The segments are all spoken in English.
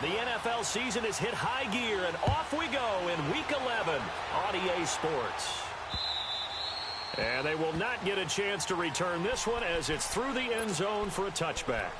The NFL season has hit high gear, and off we go in Week 11 on EA Sports. And they will not get a chance to return this one as it's through the end zone for a touchback.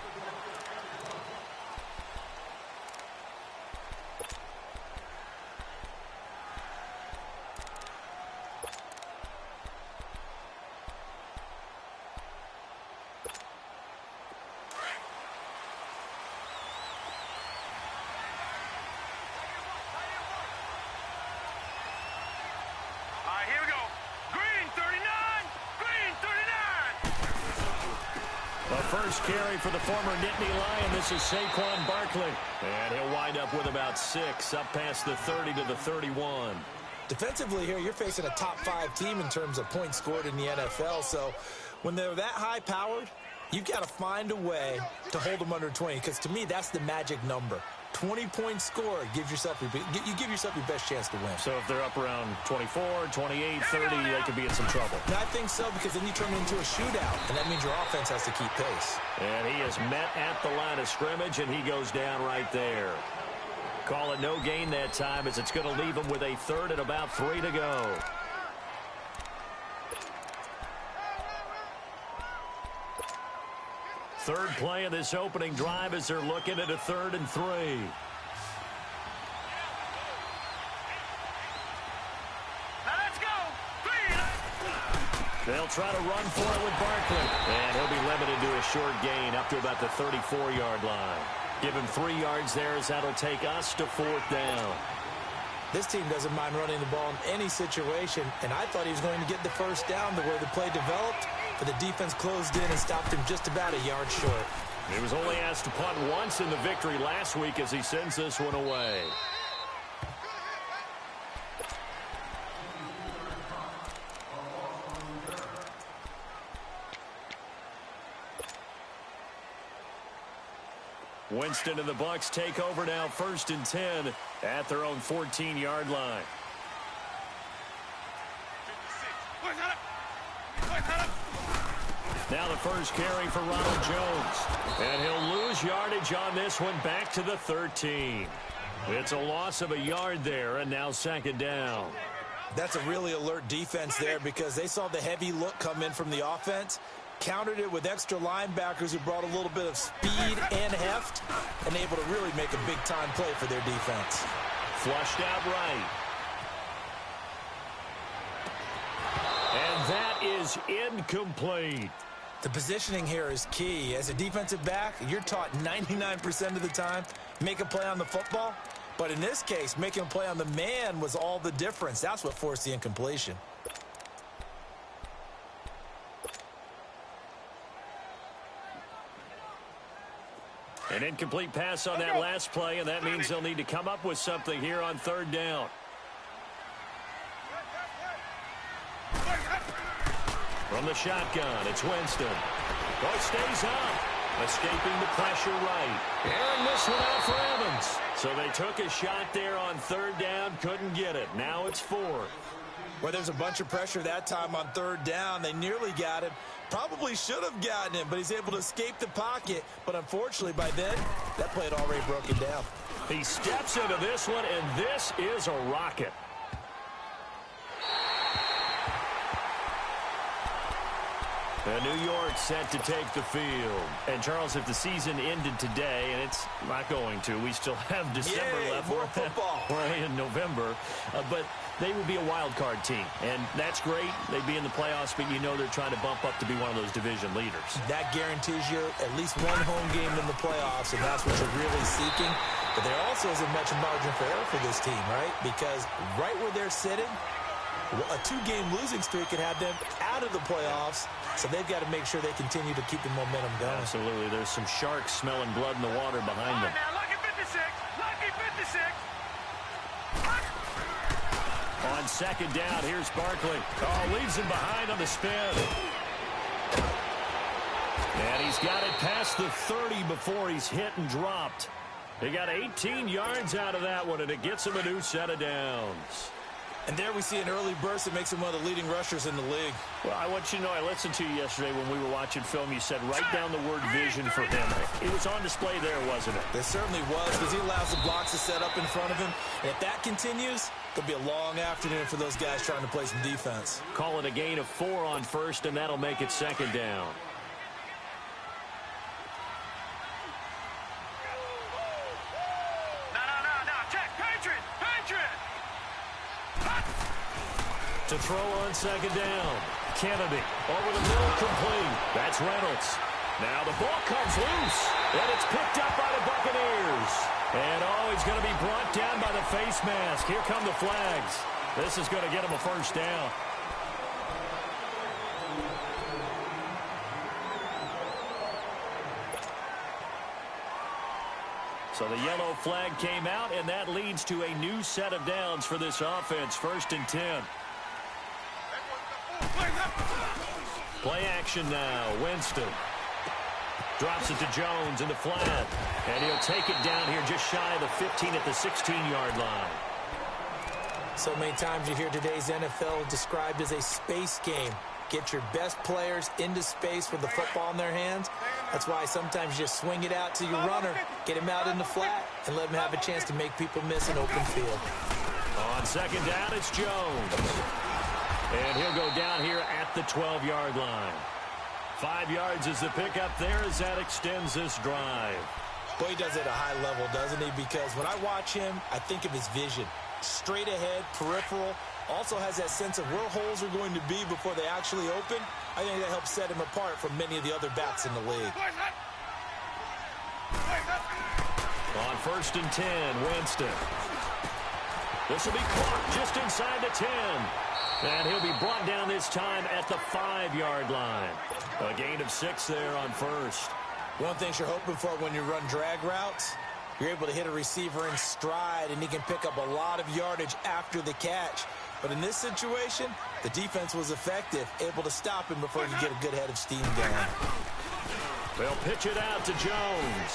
First carry for the former Nittany Lion. This is Saquon Barkley. And he'll wind up with about 6, up past the 30 to the 31. Defensively here, you're facing a top 5 team in terms of points scored in the NFL. So when they're that high-powered, you've got to find a way to hold them under 20. Because to me, that's the magic number. 20-point score gives yourself you give yourself your best chance to win. So if they're up around 24, 28, 30, they could be in some trouble. And I think so, because then you turn it into a shootout, and that means your offense has to keep pace. And he is met at the line of scrimmage, and he goes down right there. Call it no gain that time, as it's going to leave him with a third and about 3 to go. Third play of this opening drive as they're looking at a 3rd and 3. Let's go. They'll try to run for it with Barkley. And he'll be limited to a short gain up to about the 34-yard line. Give him 3 yards there as that'll take us to 4th down. This team doesn't mind running the ball in any situation, and I thought he was going to get the first down the way the play developed. But the defense closed in and stopped him just about a yard short. He was only asked to punt once in the victory last week as he sends this one away. Winston and the Bucs take over now, 1st and 10 at their own 14-yard line. Now the first carry for Ronald Jones. And he'll lose yardage on this one, back to the 13. It's a loss of a yard there, and now 2nd down. That's a really alert defense there, because they saw the heavy look come in from the offense, countered it with extra linebackers who brought a little bit of speed and heft, and able to really make a big-time play for their defense. Flushed out right. And that is incomplete. The positioning here is key. As a defensive back, you're taught 99% of the time, make a play on the football. But in this case, making a play on the man was all the difference. That's what forced the incompletion. An incomplete pass on that last play, and that means they'll need to come up with something here on 3rd down. From the shotgun, it's Winston. Oh, stays up. Escaping the pressure right. Airing this one out for Evans. So they took a shot there on 3rd down, couldn't get it. Now it's 4th. Well, there's a bunch of pressure that time on 3rd down. They nearly got him. Probably should have gotten him, but he's able to escape the pocket. But unfortunately, by then, that play had already broken down. He steps into this one, and this is a rocket. And New York set to take the field. And, Charles, if the season ended today, and it's not going to, we still have December left. More football. We're only in November. But they would be a wild card team. And that's great. They'd be in the playoffs, but you know they're trying to bump up to be one of those division leaders. That guarantees you at least one home game in the playoffs, and that's what you're really seeking. But there also isn't much margin for error for this team, right? Because right where they're sitting, a 2-game losing streak could have them out of the playoffs. So they've got to make sure they continue to keep the momentum going. Absolutely. There's some sharks smelling blood in the water behind them. Now, lucky 56. Lucky 56. On 2nd down, here's Barkley. Oh, leaves him behind on the spin. And he's got it past the 30 before he's hit and dropped. He got 18 yards out of that one, and it gets him a new set of downs. And there we see an early burst that makes him one of the leading rushers in the league. Well, I want you to know, I listened to you yesterday when we were watching film. You said write down the word vision for him. It was on display there, wasn't it? It certainly was, because he allows the blocks to set up in front of him. And if that continues, it'll be a long afternoon for those guys trying to play some defense. Call it a gain of 4 on first, and that'll make it second down. To throw on second down. Kennedy over the middle, complete. That's Reynolds. Now the ball comes loose, and it's picked up by the Buccaneers. And he's going to be brought down by the face mask. Here come the flags. This is going to get him a first down. So the yellow flag came out, and that leads to a new set of downs for this offense. 1st and 10. Play action now. Winston drops it to Jones in the flat. And he'll take it down here just shy of the 15 at the 16-yard line. So many times you hear today's NFL described as a space game. Get your best players into space with the football in their hands. That's why sometimes you just swing it out to your runner, get him out in the flat, and let him have a chance to make people miss an open field. On second down, it's Jones. And he'll go down here at the 12-yard line. 5 yards is the pickup there as that extends this drive. Boy, he does it at a high level, doesn't he? Because when I watch him, I think of his vision. Straight ahead, peripheral. Also has that sense of where holes are going to be before they actually open. I think that helps set him apart from many of the other backs in the league. On 1st and 10, Winston. This will be caught just inside the 10. And he'll be brought down this time at the 5-yard line. A gain of 6 there on first. One of the things you're hoping for when you run drag routes, you're able to hit a receiver in stride, and he can pick up a lot of yardage after the catch. But in this situation, the defense was effective, able to stop him before he could get a good head of steam going. They'll pitch it out to Jones.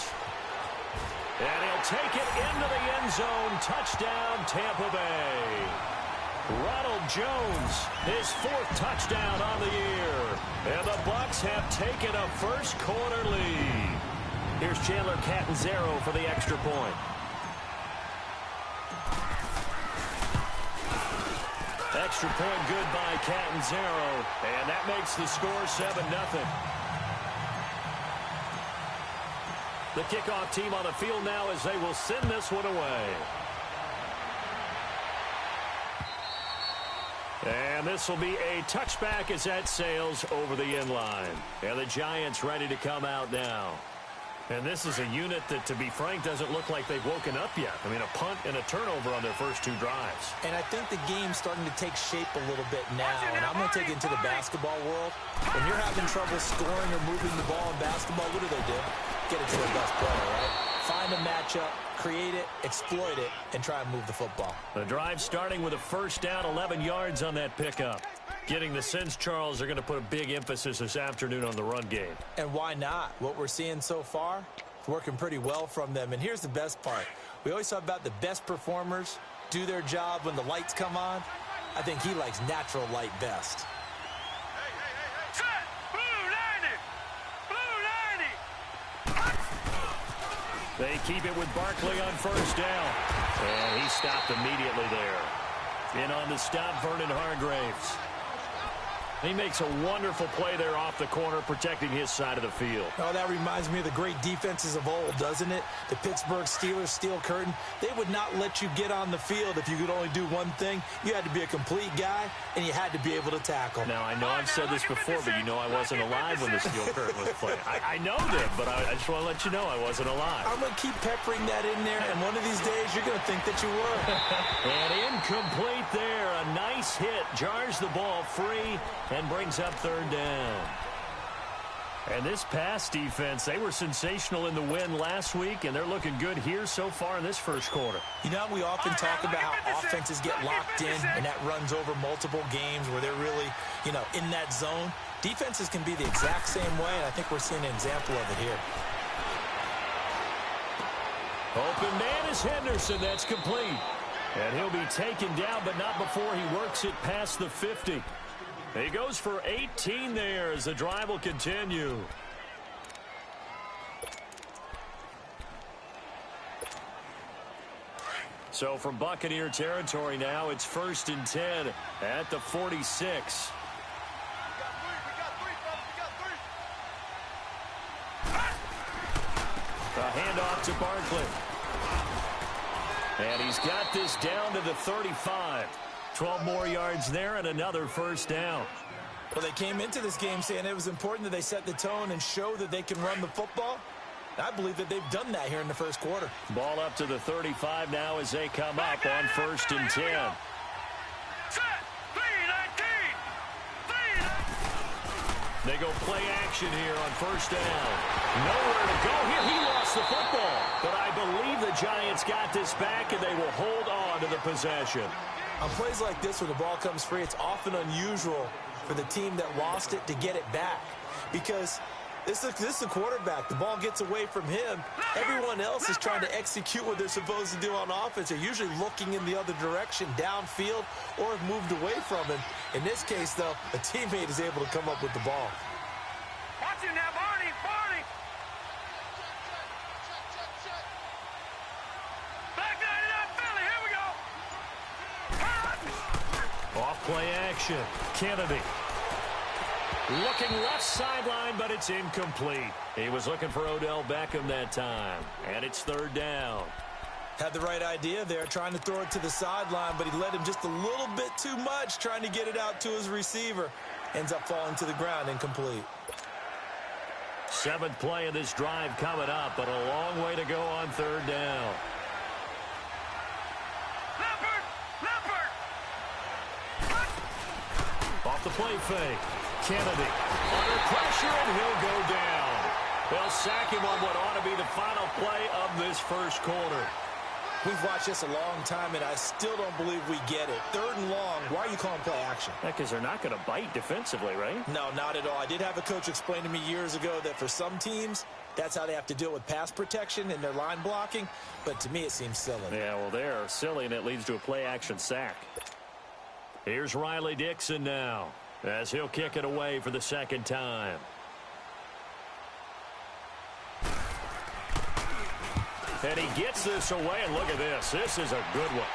And he'll take it into the end zone. Touchdown, Tampa Bay. Ronald Jones, his 4th touchdown on the year. And the Bucs have taken a first quarter lead. Here's Chandler Catanzaro for the extra point. Extra point good by Catanzaro. And that makes the score 7-0. The kickoff team on the field now as they will send this one away. And this will be a touchback as that sails over the end line. And the Giants ready to come out now. And this is a unit that, to be frank, doesn't look like they've woken up yet. I mean, a punt and a turnover on their first 2 drives. And I think the game's starting to take shape a little bit now. And I'm going to take it into the basketball world. When you're having trouble scoring or moving the ball in basketball, what do? Get it to the best player, right? Find a matchup, create it, exploit it, and try and move the football. The drive starting with a first down, 11 yards on that pickup. Getting the sense, Charles, they're going to put a big emphasis this afternoon on the run game. And why not? What we're seeing so far, it's working pretty well from them. And here's the best part. We always talk about the best performers do their job when the lights come on. I think he likes natural light best. They keep it with Barkley on first down. And he stopped immediately there. In on the stop, Vernon Hargreaves. He makes a wonderful play there off the corner, protecting his side of the field. Oh, that reminds me of the great defenses of old, doesn't it? The Pittsburgh Steelers, steel curtain. They would not let you get on the field if you could only do one thing. You had to be a complete guy, and you had to be able to tackle. Now, I know I've said this before, but you know I wasn't alive when the steel curtain was playing. I know that, but I just want to let you know I wasn't alive. I'm going to keep peppering that in there, and one of these days you're going to think that you were. And incomplete there. A nice hit. Jars the ball free and brings up third down. And this pass defense, they were sensational in the win last week, and they're looking good here so far in this first quarter. You know, we often talk about how offenses get locked in, and that runs over multiple games where they're really, in that zone. Defenses can be the exact same way, and I think we're seeing an example of it here. Open man is Henderson. That's complete. And he'll be taken down, but not before he works it past the 50. He goes for 18 there as the drive will continue. So from Buccaneer territory now, it's 1st and 10 at the 46. A handoff to Barkley. And he's got this down to the 35. 12 more yards there and another 1st down. Well, they came into this game saying it was important that they set the tone and show that they can run the football. I believe that they've done that here in the first quarter. Ball up to the 35 now as they come up on 1st and 10. Set. 3-19. They go play action here on 1st down. Nowhere to go here. He lost the football. But I believe the Giants got this back, and they will hold on to the possession. On plays like this where the ball comes free, it's often unusual for the team that lost it to get it back. Because this is the quarterback. The ball gets away from him. Everyone else is trying to execute what they're supposed to do on offense. They're usually looking in the other direction, downfield, or have moved away from him. In this case, though, a teammate is able to come up with the ball. Watch him now, Barney. Barney. Back 99 Philly. Here we go. Off play action. Kennedy. Looking left sideline, but it's incomplete. He was looking for Odell Beckham that time. And it's 3rd down. Had the right idea there, trying to throw it to the sideline, but he led him just a little bit too much, trying to get it out to his receiver. Ends up falling to the ground, incomplete. 7th play of this drive coming up, but a long way to go on 3rd down. Leopard. Leopard. Off the play fake. Kennedy under pressure, and he'll go down. They'll sack him on what ought to be the final play of this first quarter. We've watched this a long time, and I still don't believe we get it. 3rd and long, why are you calling play action? Because they're not going to bite defensively, right? No, not at all. I did have a coach explain to me years ago that for some teams, that's how they have to deal with pass protection and their line blocking. But to me, it seems silly. Yeah, well, they're silly, and it leads to a play-action sack. Here's Riley Dixon now, as he'll kick it away for the 2nd time. And he gets this away, and look at this. This is a good one.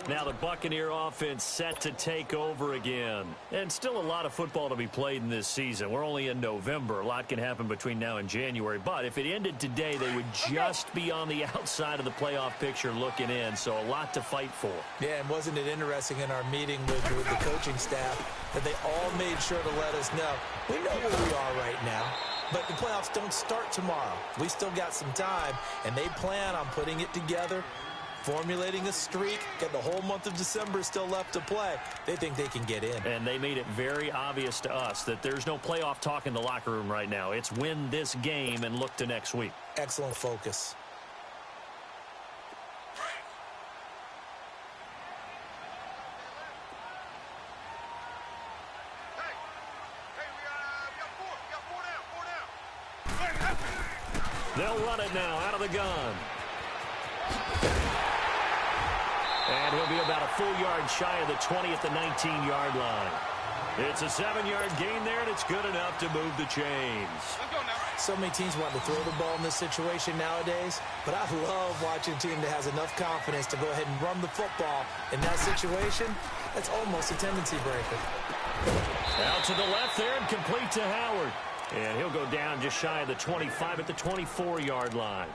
Now the Buccaneer offense set to take over again. And still a lot of football to be played in this season. We're only in November. A lot can happen between now and January. But if it ended today, they would just be on the outside of the playoff picture looking in. So a lot to fight for. Yeah, and wasn't it interesting in our meeting with the coaching staff that they all made sure to let us know, we know where we are right now. But the playoffs don't start tomorrow. We still got some time, and they plan on putting it together, formulating a streak, got the whole month of December still left to play. They think they can get in. And they made it very obvious to us that there's no playoff talk in the locker room right now. It's win this game and look to next week. Excellent focus. They'll run it now out of the gun. And he'll be about a full yard shy of the 20 at the 19-yard line. It's a 7-yard gain there, and it's good enough to move the chains. So many teams want to throw the ball in this situation nowadays, but I love watching a team that has enough confidence to go ahead and run the football. In that situation, that's almost a tendency breaker. Out to the left there and complete to Howard. And he'll go down just shy of the 25 at the 24-yard line.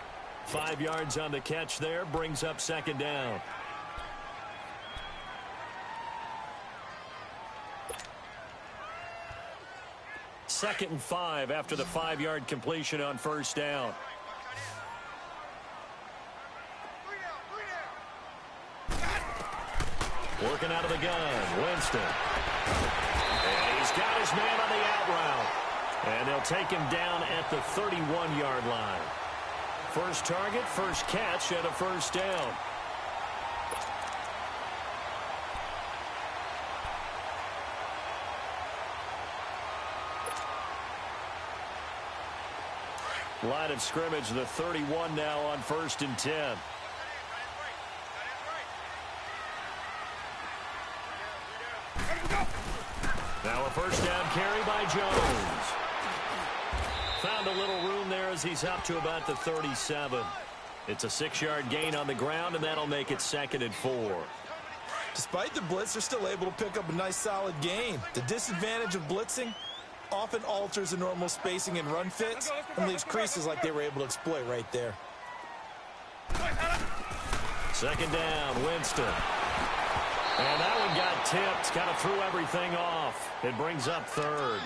5 yards on the catch there, brings up 2nd down. Second and 5 after the 5-yard completion on 1st down. Working out of the gun, Winston. And he's got his man on the out route. And they'll take him down at the 31-yard line. First target, first catch, and a 1st down. Line of scrimmage, the 31 now on 1st and 10. Now a first down carry by Jones. Found a little room there as he's up to about the 37. It's a 6-yard gain on the ground, and that'll make it 2nd and 4. Despite the blitz, they're still able to pick up a nice solid gain. The disadvantage of blitzing often alters the normal spacing and run fits and leaves creases like they were able to exploit right there. 2nd down, Winston. And that one got tipped, kind of threw everything off. It brings up 3rd.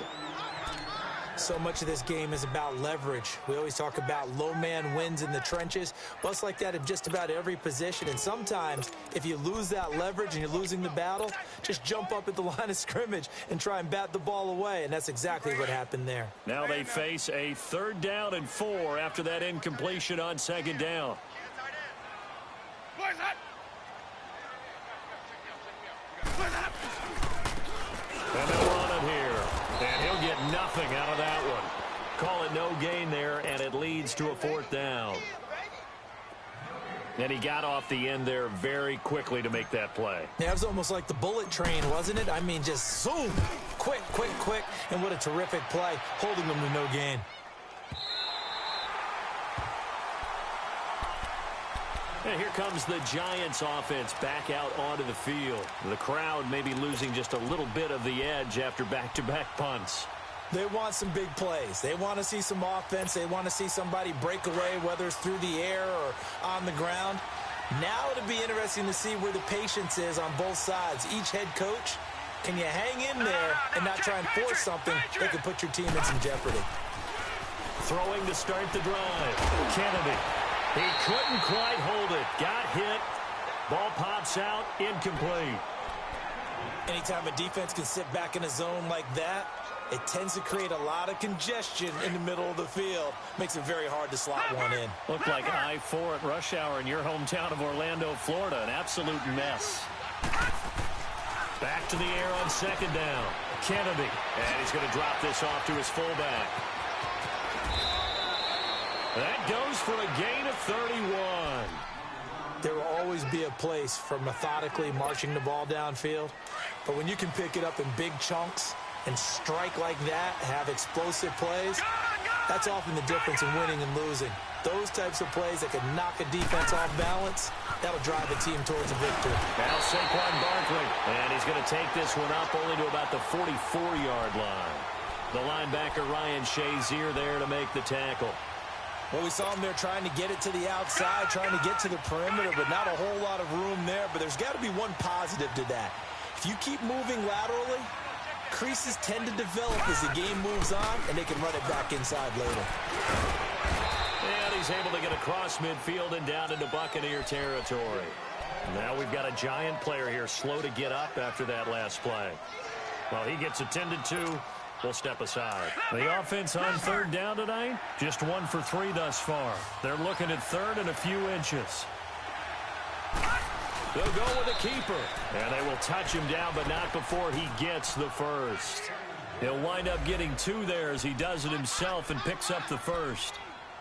So much of this game is about leverage. We always talk about low man wins in the trenches. Well, it's like that in just about every position. And sometimes, if you lose that leverage and you're losing the battle, just jump up at the line of scrimmage and try and bat the ball away. And that's exactly what happened there. Now they face a 3rd down and 4 after that incompletion on 2nd down. And they'll run it here. And he'll get nothing out of that one. Call it no gain there, and it leads to a 4th down. And he got off the end there very quickly to make that play. Yeah, it was almost like the bullet train, wasn't it? I mean, just zoom. Quick, quick, quick. And what a terrific play, holding them to no gain. And here comes the Giants offense back out onto the field. The crowd may be losing just a little bit of the edge after back-to-back punts. They want some big plays. They want to see some offense. They want to see somebody break away, whether it's through the air or on the ground. Now it'll be interesting to see where the patience is on both sides. Each head coach, can you hang in there and not try and force something that could put your team in some jeopardy? Throwing to start the drive. Kennedy. He couldn't quite hold it. Got hit. Ball pops out. Incomplete. Anytime a defense can sit back in a zone like that, it tends to create a lot of congestion in the middle of the field. Makes it very hard to slot one in. Looked like I-4 at rush hour in your hometown of Orlando, Florida. An absolute mess. Back to the air on 2nd down. Kennedy. And he's going to drop this off to his fullback. That goes for a gain of 31. There will always be a place for methodically marching the ball downfield. But when you can pick it up in big chunks and strike like that, have explosive plays, that's often the difference in winning and losing. Those types of plays that can knock a defense off balance, that'll drive a team towards a victory. Now Saquon Barkley, and he's going to take this one up only to about the 44-yard line. The linebacker Ryan Shazier there to make the tackle. Well, we saw him there trying to get it to the outside, trying to get to the perimeter, but not a whole lot of room there. But there's got to be one positive to that. If you keep moving laterally, creases tend to develop as the game moves on, and they can run it back inside later. And he's able to get across midfield and down into Buccaneer territory. Now we've got a Giant player here slow to get up after that last play. Well, he gets attended to. We'll step aside. The offense on 3rd down tonight, just 1 for 3 thus far. They're looking at 3rd and a few inches. They'll go with a keeper. And they will touch him down, but not before he gets the first. He'll wind up getting 2 there as he does it himself and picks up the first.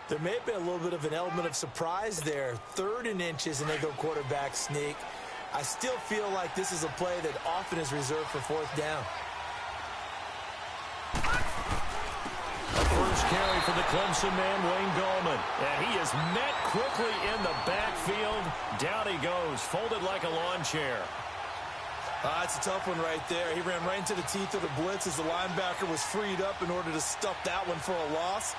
There may have been a little bit of an element of surprise there. 3rd and inches, and they go quarterback sneak. I still feel like this is a play that often is reserved for 4th down. First carry for the Clemson man, Wayne Gallman. And he is met quickly in the backfield. Down he goes, folded like a lawn chair. That's a tough one right there. He ran right into the teeth of the blitz as the linebacker was freed up in order to stuff that one for a loss.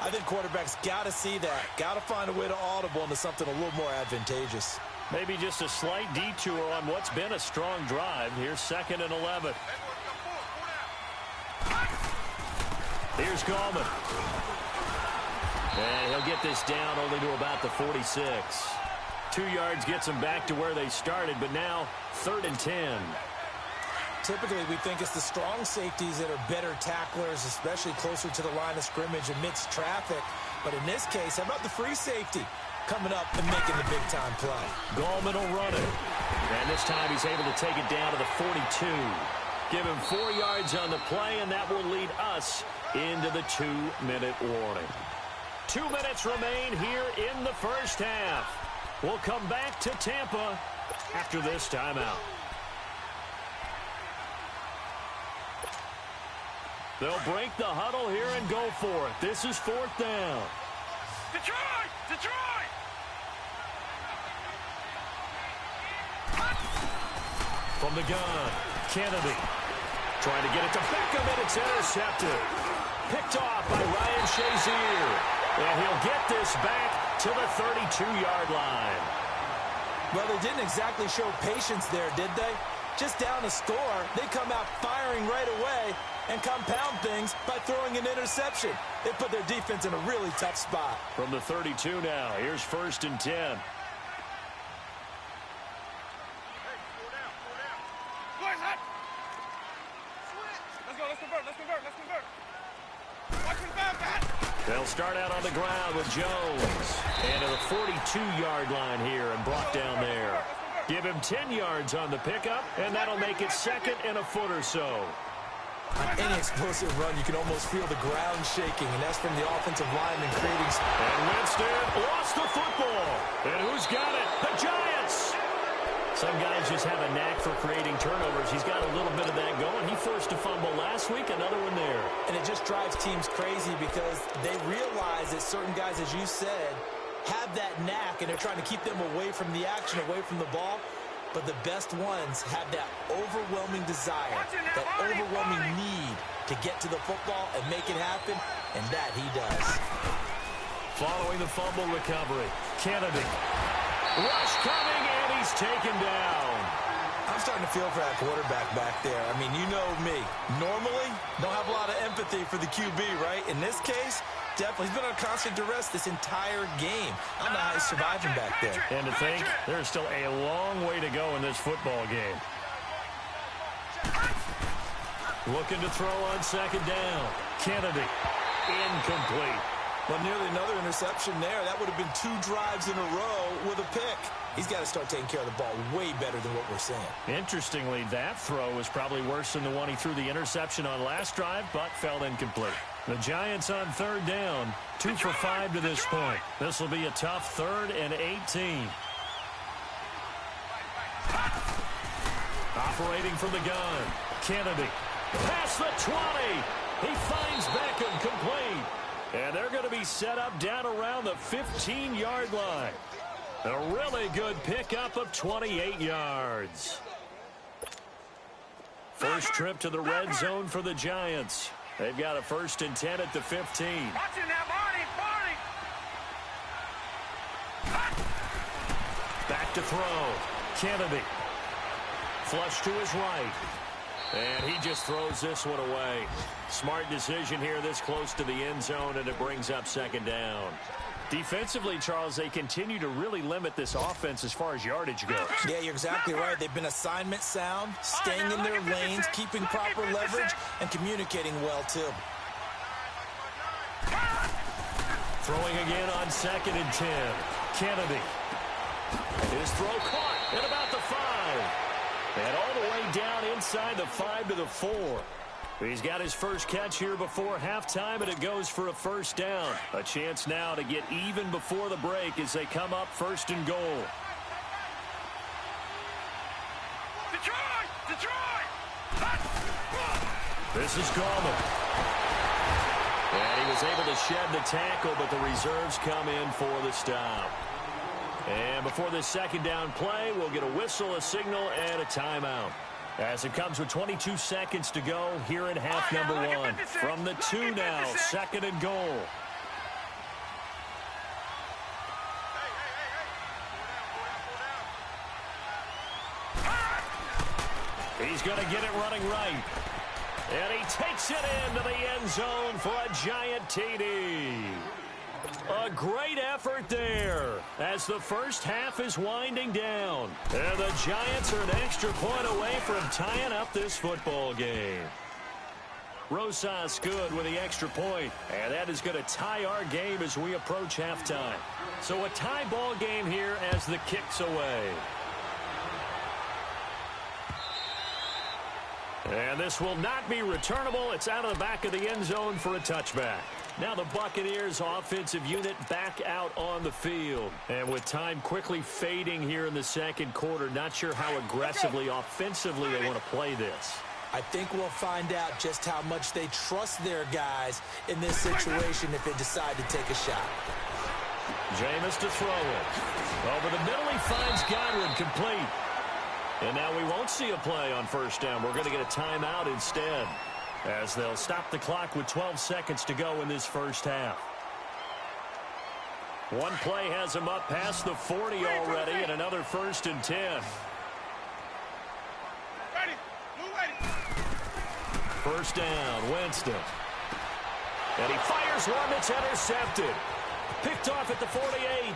I think quarterbacks got to see that. Got to find a way to audible into something a little more advantageous. Maybe just a slight detour on what's been a strong drive. Here's 2nd and 11. Here's Gallman. And he'll get this down only to about the 46. 2 yards gets them back to where they started, but now 3rd and 10. Typically, we think it's the strong safeties that are better tacklers, especially closer to the line of scrimmage amidst traffic. But in this case, how about the free safety coming up and making the big-time play? Gallman will run it. And this time he's able to take it down to the 42. Give him 4 yards on the play, and that will lead us into the 2-minute warning. 2 minutes remain here in the first half. We'll come back to Tampa after this timeout. They'll break the huddle here and go for it. This is 4th down. Detroit! Detroit! From the gun, Kennedy trying to get it to Beckham, and it's intercepted. Picked off by Ryan Shazier. And he'll get this back to the 32-yard line. Well, they didn't exactly show patience there, did they? Just down a score, they come out firing right away and compound things by throwing an interception. They put their defense in a really tough spot. From the 32 now, here's 1st and 10. They'll start out on the ground with Jones. And to the 42-yard line here and brought down there. Give him 10 yards on the pickup, and that'll make it 2nd and a foot or so. On any explosive run, you can almost feel the ground shaking, and that's from the offensive lineman creating... And Winston lost the football. And who's got it? The Giants! Some guys just have a knack for creating turnovers. He's got a little bit of that going. He forced a fumble last week, another one there. And it just drives teams crazy because they realize that certain guys, as you said, have that knack, and they're trying to keep them away from the action, away from the ball. But the best ones have that overwhelming desire, that overwhelming need to get to the football and make it happen, and that he does. Following the fumble recovery, Kennedy. Rush coming, and he's taken down. I'm starting to feel for that quarterback back there. I mean, you know me. Normally, don't have a lot of empathy for the QB, right? In this case, definitely. He's been on constant duress this entire game. I don't know how he's surviving back there. And to think, there's still a long way to go in this football game. Looking to throw on 2nd down. Kennedy. Incomplete. But nearly another interception there. That would have been 2 drives in a row with a pick. He's got to start taking care of the ball way better than what we're seeing. Interestingly, that throw was probably worse than the one he threw the interception on last drive, but fell incomplete. The Giants on 3rd down, 2 for 5 to this point. This will be a tough 3rd and 18. Operating from the gun, Kennedy. Past the 20. He finds Beckham complete. And they're going to be set up down around the 15-yard line. A really good pickup of 28 yards. First trip to the red zone for the Giants. They've got a 1st and 10 at the 15. Watch it now, Barney, Barney. Back to throw. Kennedy. Flush to his right. And he just throws this one away. Smart decision here this close to the end zone, and it brings up 2nd down. Defensively, Charles, they continue to really limit this offense as far as yardage goes. Yeah, you're exactly right. They've been assignment sound, staying in their lanes, keeping proper leverage, and communicating well, too. Throwing again on 2nd and 10. Kennedy. His throw caught at about the 5. And all the way down inside the 5 to the 4. He's got his first catch here before halftime, and it goes for a 1st down. A chance now to get even before the break as they come up 1st and goal. Detroit! Detroit! This is Gallman. And he was able to shed the tackle, but the reserves come in for the stop. And before this 2nd down play, we'll get a whistle, a signal, and a timeout. As it comes with 22 seconds to go here in half number 1. From the 2 now, 2nd and goal. He's going to get it running right. And he takes it into the end zone for a giant TD. A great effort there as the first half is winding down. And the Giants are an extra point away from tying up this football game. Rosas good with the extra point, and that is going to tie our game as we approach halftime. So a tie ball game here as the kick's away. And this will not be returnable. It's out of the back of the end zone for a touchback. Now the Buccaneers offensive unit back out on the field. And with time quickly fading here in the second quarter, not sure how aggressively, offensively they want to play this. I think we'll find out just how much they trust their guys in this situation if they decide to take a shot. Jameis to throw it. Over the middle, he finds Godwin, complete. And now we won't see a play on first down. We're going to get a timeout instead, as they'll stop the clock with 12 seconds to go in this first half. One play has him up past the 40 already, and another 1st and 10. Ready. Move ready. First down, Winston. And he fires one that's intercepted. Picked off at the 48.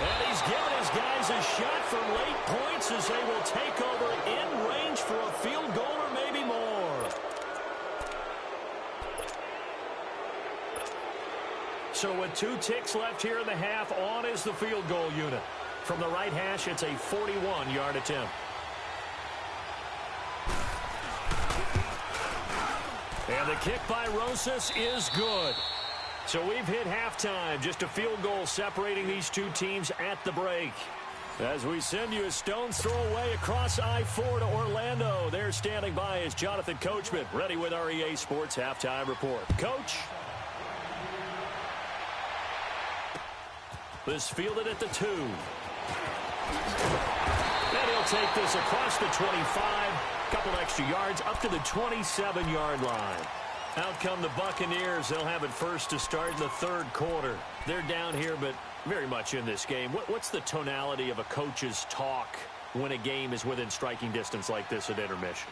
And he's given his guys a shot for late points as they will take over in range for a field goal or maybe more. So with 2 ticks left here in the half, on is the field goal unit. From the right hash, it's a 41-yard attempt. And the kick by Rosas is good. So we've hit halftime. Just a field goal separating these two teams at the break. As we send you a stone's throw away across I-4 to Orlando. There standing by is Jonathan Coachman, ready with our EA Sports Halftime Report. Coach? This fielded at the 2. And he'll take this across the 25. Couple extra yards up to the 27-yard line. Out come the Buccaneers. They'll have it first to start in the third quarter. They're down here, but very much in this game. What's the tonality of a coach's talk when a game is within striking distance like this at intermission?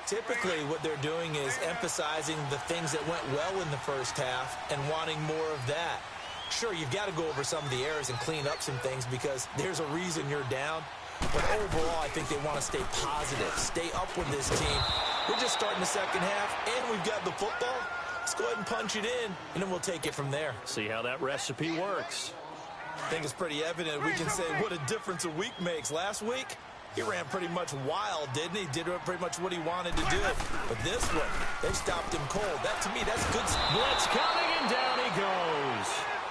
Typically, what they're doing is emphasizing the things that went well in the first half and wanting more of that. Sure, you've got to go over some of the errors and clean up some things because there's a reason you're down. But overall, I think they want to stay positive, stay up with this team. We're just starting the second half, and we've got the football. Let's go ahead and punch it in, and then we'll take it from there. See how that recipe works. I think it's pretty evident. We can say what a difference a week makes. Last week, he ran pretty much wild, didn't he? Did pretty much what he wanted to do. But this one, they stopped him cold. That, to me, that's good. Blitz coming, and down he goes.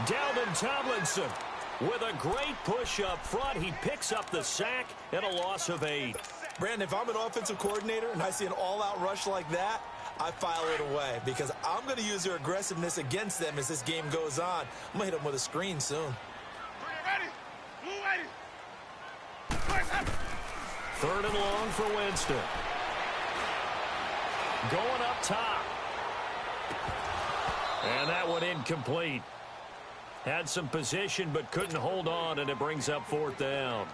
Dalvin Tomlinson with a great push up front. He picks up the sack and a loss of 8. Brandon, if I'm an offensive coordinator and I see an all-out rush like that, I file it away because I'm going to use their aggressiveness against them as this game goes on. I'm going to hit them with a screen soon. Ready. Move ready. 3rd and long for Winston. Going up top. And that one incomplete. Had some position but couldn't hold on, and it brings up 4th down.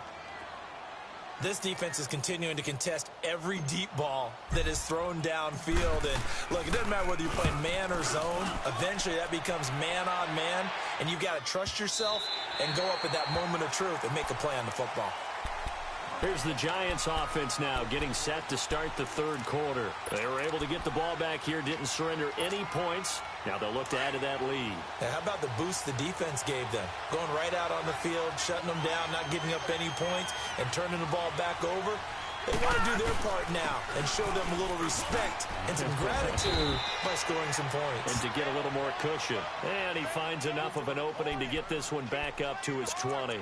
This defense is continuing to contest every deep ball that is thrown downfield. And, look, it doesn't matter whether you're playing man or zone. Eventually, that becomes man on man, and you've got to trust yourself and go up at that moment of truth and make a play on the football. Here's the Giants offense now getting set to start the third quarter. They were able to get the ball back here, didn't surrender any points. Now they'll look to add to that lead. Now, how about the boost the defense gave them? Going right out on the field, shutting them down, not giving up any points, and turning the ball back over. They want to do their part now and show them a little respect and some gratitude by scoring some points. And to get a little more cushion. And he finds enough of an opening to get this one back up to his 20.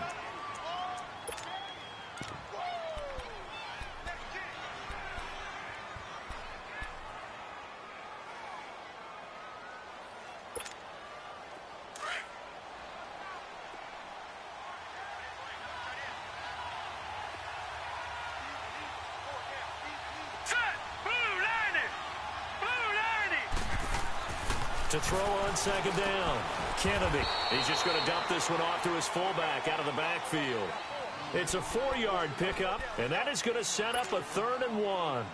To throw on second down. Kennedy. He's just going to dump this one off to his fullback out of the backfield. It's a 4-yard pickup, and that is going to set up a 3rd and 1.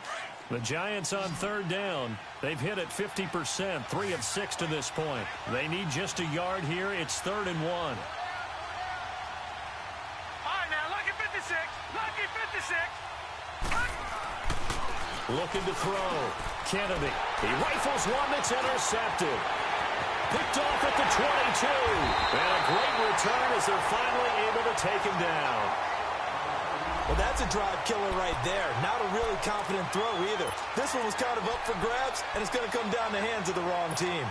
The Giants on 3rd down. They've hit it 50%, 3 of 6 to this point. They need just a yard here. It's 3rd and 1. All right, now, lucky 56. Lucky 56. Looking to throw. Kennedy. He rifles one that's intercepted. Picked off at the 22. And a great return as they're finally able to take him down. Well, that's a drive killer right there. Not a really confident throw either. This one was kind of up for grabs, and it's going to come down the hands of the wrong team.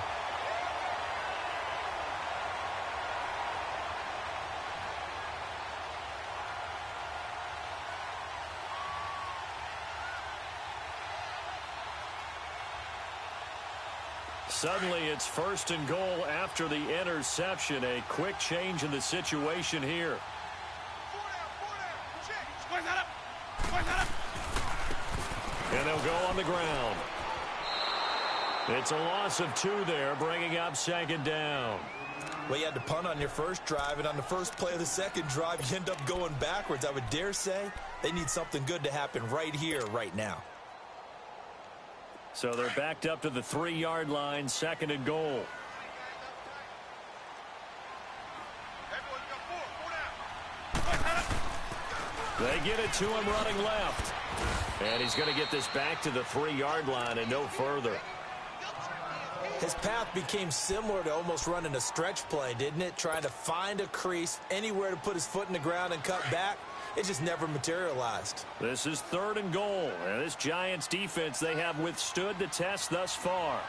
Suddenly, it's 1st and goal after the interception. A quick change in the situation here. And they'll go on the ground. It's a loss of 2 there, bringing up 2nd down. Well, you had to punt on your first drive, and on the first play of the second drive, you end up going backwards. I would dare say they need something good to happen right here, right now. So they're backed up to the 3-yard line, 2nd and goal. They get it to him running left. And he's going to get this back to the 3-yard line and no further. His path became similar to almost running a stretch play, didn't it? Trying to find a crease, anywhere to put his foot in the ground and cut back. It just never materialized. This is 3rd and goal. And this Giants defense, they have withstood the test thus far.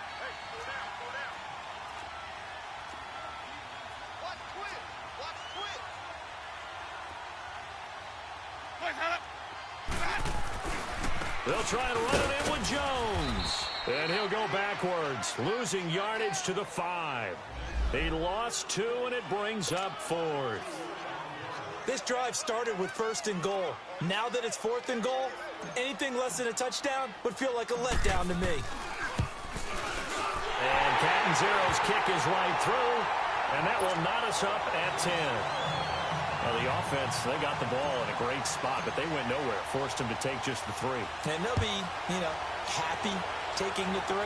They'll try to run it in with Jones. And he'll go backwards, losing yardage to the 5. He lost 2, and it brings up 4th. This drive started with 1st and goal. Now that it's 4th and goal, anything less than a touchdown would feel like a letdown to me. And Catanzaro's kick is right through, and that will knot us up at 10. Well, the offense, they got the ball in a great spot, but they went nowhere. Forced them to take just the 3. And they'll be, happy taking the 3.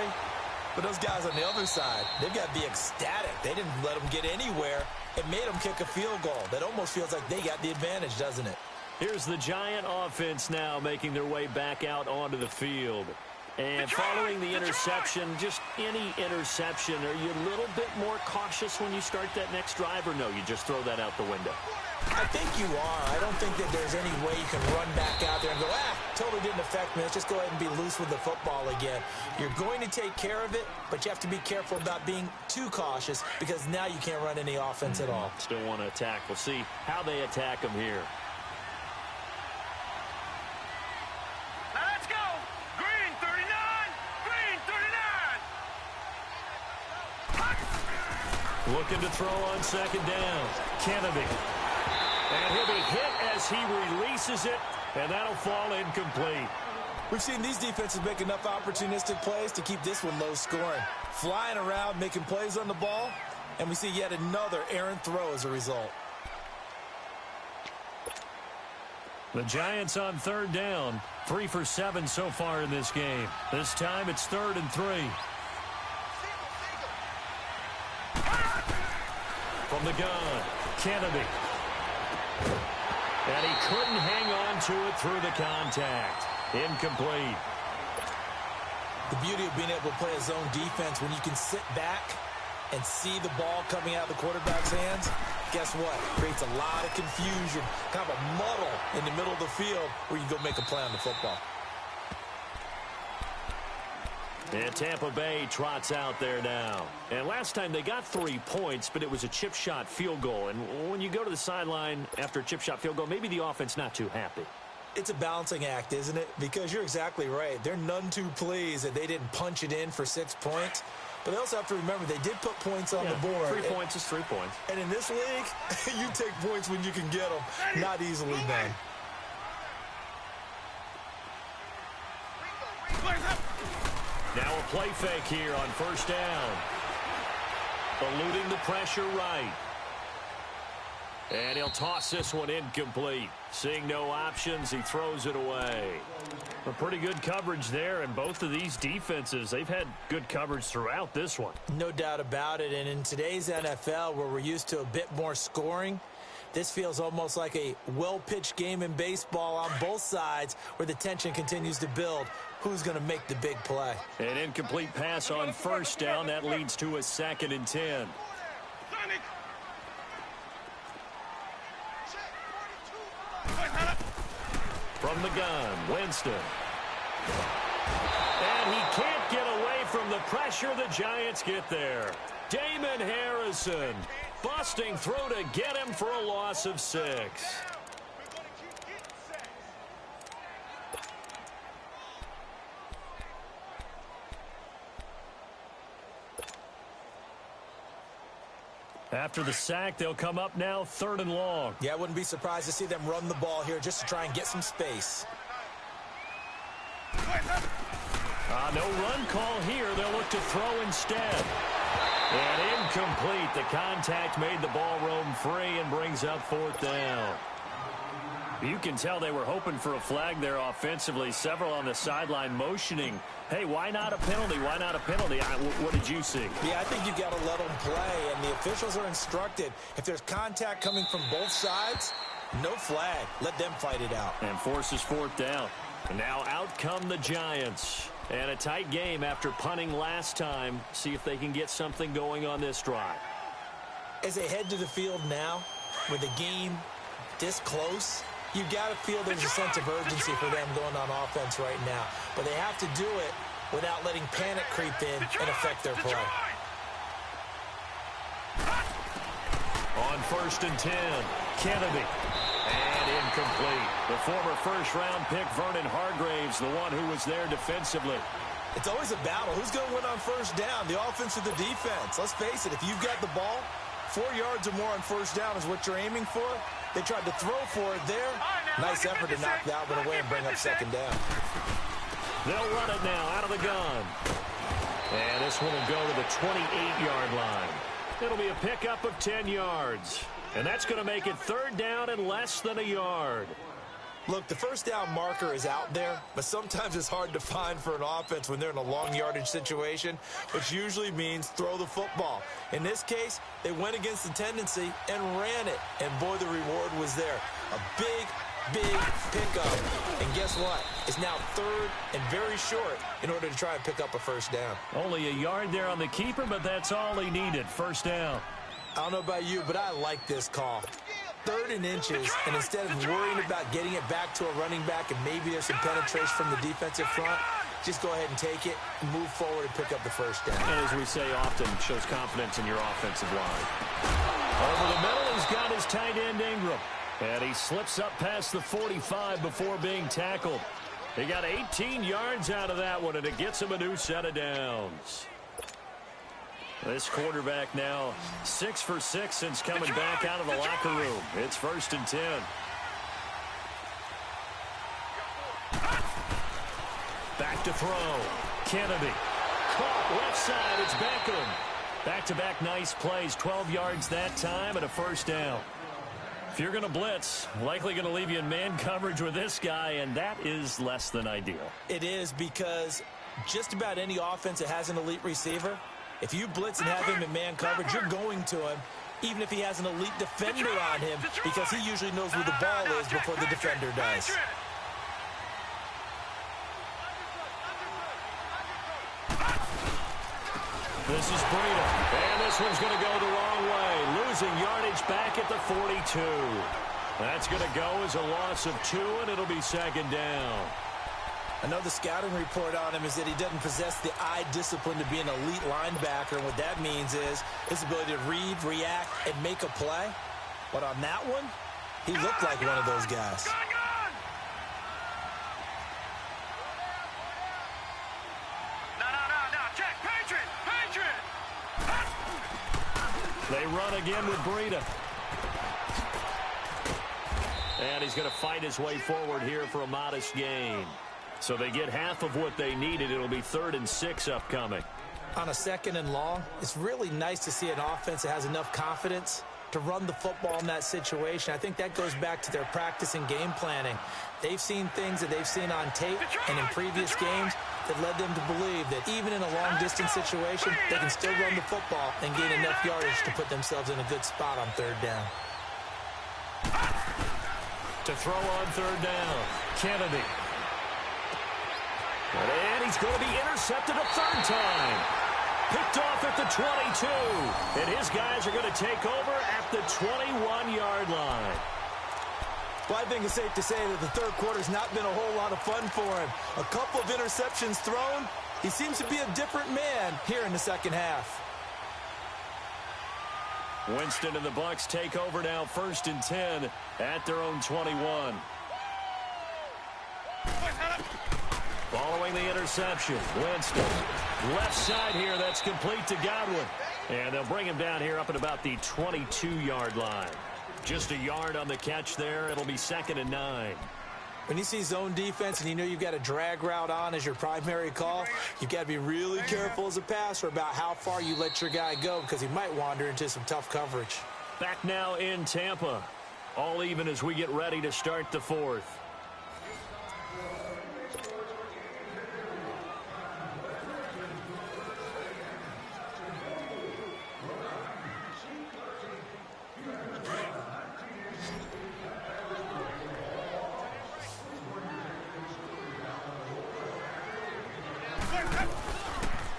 But those guys on the other side, they've got to be ecstatic. They didn't let them get anywhere. It made them kick a field goal. That almost feels like they got the advantage, doesn't it? Here's the Giant offense now making their way back out onto the field. And following the interception, just any interception, are you a little bit more cautious when you start that next drive, or no, you just throw that out the window? I think you are. I don't think that there's any way you can run back out there and go, totally didn't affect me. Let's just go ahead and be loose with the football again. You're going to take care of it, but you have to be careful about being too cautious because now you can't run any offense at all. Still want to attack. We'll see how they attack them here. Now let's go. Green 39. Green 39. Looking to throw on 2nd down. Kennedy. And he'll be hit as he releases it, and that'll fall incomplete. We've seen these defenses make enough opportunistic plays to keep this one low scoring. Flying around, making plays on the ball, and we see yet another errant throw as a result. The Giants on 3rd down, 3 for 7 so far in this game. This time it's 3rd and 3. From the gun, Kennedy. And he couldn't hang on to it through the contact. Incomplete. The beauty of being able to play a zone defense when you can sit back and see the ball coming out of the quarterback's hands, guess what? Creates a lot of confusion, kind of a muddle in the middle of the field where you go make a play on the football. And Tampa Bay trots out there now. And last time they got 3 points, but it was a chip shot field goal. And when you go to the sideline after a chip shot field goal, maybe the offense not too happy. It's a balancing act, isn't it? Because you're exactly right. They're none too pleased that they didn't punch it in for 6 points. But they also have to remember they did put points on the board. 3 points is 3 points. And in this league, you take points when you can get them. Not easily done. Now a play fake here on 1st down. Eluding the pressure right. And he'll toss this one incomplete. Seeing no options, he throws it away. A pretty good coverage there, and both of these defenses, they've had good coverage throughout this one. No doubt about it, and in today's NFL, where we're used to a bit more scoring, this feels almost like a well-pitched game in baseball on both sides where the tension continues to build. Who's going to make the big play? An incomplete pass on 1st down. That leads to a 2nd and 10. From the gun, Winston. And he can't get away from the pressure. The Giants get there. Damon Harrison busting through to get him for a loss of 6. After the sack, they'll come up now 3rd and long. Yeah, I wouldn't be surprised to see them run the ball here just to try and get some space. No run call here. They'll look to throw instead. And incomplete. The contact made the ball roam free and brings up 4th down. You can tell they were hoping for a flag there offensively. Several on the sideline motioning. Hey, why not a penalty? Why not a penalty? What did you see? Yeah, I think you've got to let them play, and the officials are instructed. If there's contact coming from both sides, no flag. Let them fight it out. And forces 4th down. And now out come the Giants. And a tight game after punting last time. See if they can get something going on this drive. As they head to the field now, with the game this close, you've got to feel there's a sense of urgency for them going on offense right now. But they have to do it without letting panic creep in and affect their play. On 1st and 10, Kennedy. And incomplete. The former first-round pick, Vernon Hargraves, the one who was there defensively. It's always a battle. Who's going to win on 1st down, the offense or the defense? Let's face it, if you've got the ball, 4 yards or more on 1st down is what you're aiming for. They tried to throw for it there. Nice effort to knock that one away and bring up 2nd down. They'll run it now out of the gun. And this one will go to the 28-yard line. It'll be a pickup of 10 yards. And that's going to make it 3rd down and less than a yard. Look, the 1st down marker is out there, but sometimes it's hard to find for an offense when they're in a long yardage situation, which usually means throw the football. In this case, they went against the tendency and ran it. And boy, the reward was there. A big pickup. And guess what? It's now 3rd and very short in order to try and pick up a 1st down. Only a yard there on the keeper, but that's all he needed. 1st down. I don't know about you, but I like this call. 3rd and inches, and instead of worrying about getting it back to a running back and maybe there's some penetration from the defensive front, just go ahead and take it, move forward, and pick up the 1st down. And as we say often, shows confidence in your offensive line. Over the middle, he's got his tight end Ingram. And he slips up past the 45 before being tackled. He got 18 yards out of that one, and it gets him a new set of downs. This quarterback now 6 for 6 since coming back out of the locker room. It's 1st and 10. Back to throw. Kennedy. Caught left side. It's Beckham. Back-to-back nice plays. 12 yards that time and a 1st down. If you're going to blitz, likely going to leave you in man coverage with this guy, and that is less than ideal. It is, because just about any offense that has an elite receiver, if you blitz and have him in man coverage, you're going to him, even if he has an elite defender on him, because he usually knows where the ball is before the defender does. This is Breida, and this one's going to go the wrong way, losing yardage back at the 42. That's going to go as a loss of 2, and it'll be 2nd down. I know the scouting report on him is that he doesn't possess the eye discipline to be an elite linebacker, and what that means is his ability to read, react, and make a play. But on that one, he looked like one of those guys. They run again with Breida. And he's going to fight his way forward here for a modest gain. So they get half of what they needed. It'll be 3rd and 6 upcoming. On a 2nd and long, it's really nice to see an offense that has enough confidence to run the football in that situation. I think that goes back to their practice and game planning. They've seen things that they've seen on tape and in previous games that led them to believe that even in a long-distance situation, they can still run the football and gain enough yardage to put themselves in a good spot on 3rd down. To throw on 3rd down, Kennedy. And he's going to be intercepted a 3rd time. Picked off at the 22. And his guys are going to take over at the 21-yard line. Well, I think it's safe to say that the third quarter's not been a whole lot of fun for him. A couple of interceptions thrown. He seems to be a different man here in the second half. Winston and the Bucs take over now, 1st and 10 at their own 21. Following the interception, Winston. Left side here, that's complete to Godwin. And they'll bring him down here up at about the 22-yard line. Just a yard on the catch there. It'll be 2nd and 9. When you see zone defense and you know you've got a drag route on as your primary call, you've got to be really careful as a passer about how far you let your guy go because he might wander into some tough coverage. Back now in Tampa. All even as we get ready to start the fourth.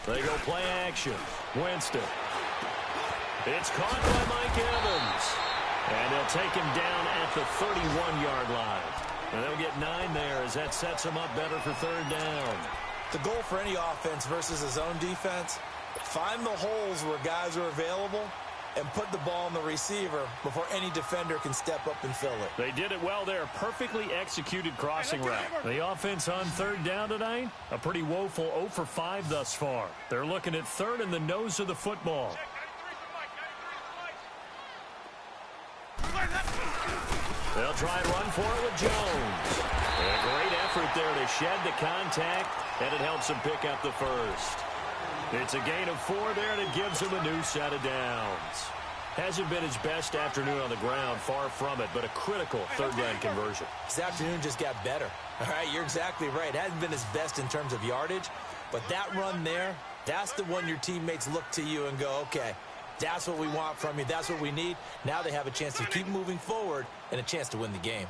They go play action. Winston. It's caught by Mike Evans. And they'll take him down at the 31-yard line. And they'll get 9 there as that sets them up better for 3rd down. The goal for any offense versus a zone defense, find the holes where guys are available and put the ball on the receiver before any defender can step up and fill it. They did it well there. Perfectly executed crossing route. The offense on 3rd down tonight, a pretty woeful 0 for 5 thus far. They're looking at 3rd and the nose of the football. They'll try and run for it with Jones. And a great effort there to shed the contact, and it helps him pick up the first. It's a gain of 4 there, and it gives him a new set of downs. Hasn't been his best afternoon on the ground, far from it, but a critical 3rd down conversion. His afternoon just got better. All right, you're exactly right. It hasn't been his best in terms of yardage, but that run there, that's the one your teammates look to you and go, okay, that's what we want from you. That's what we need. Now they have a chance to keep moving forward and a chance to win the game.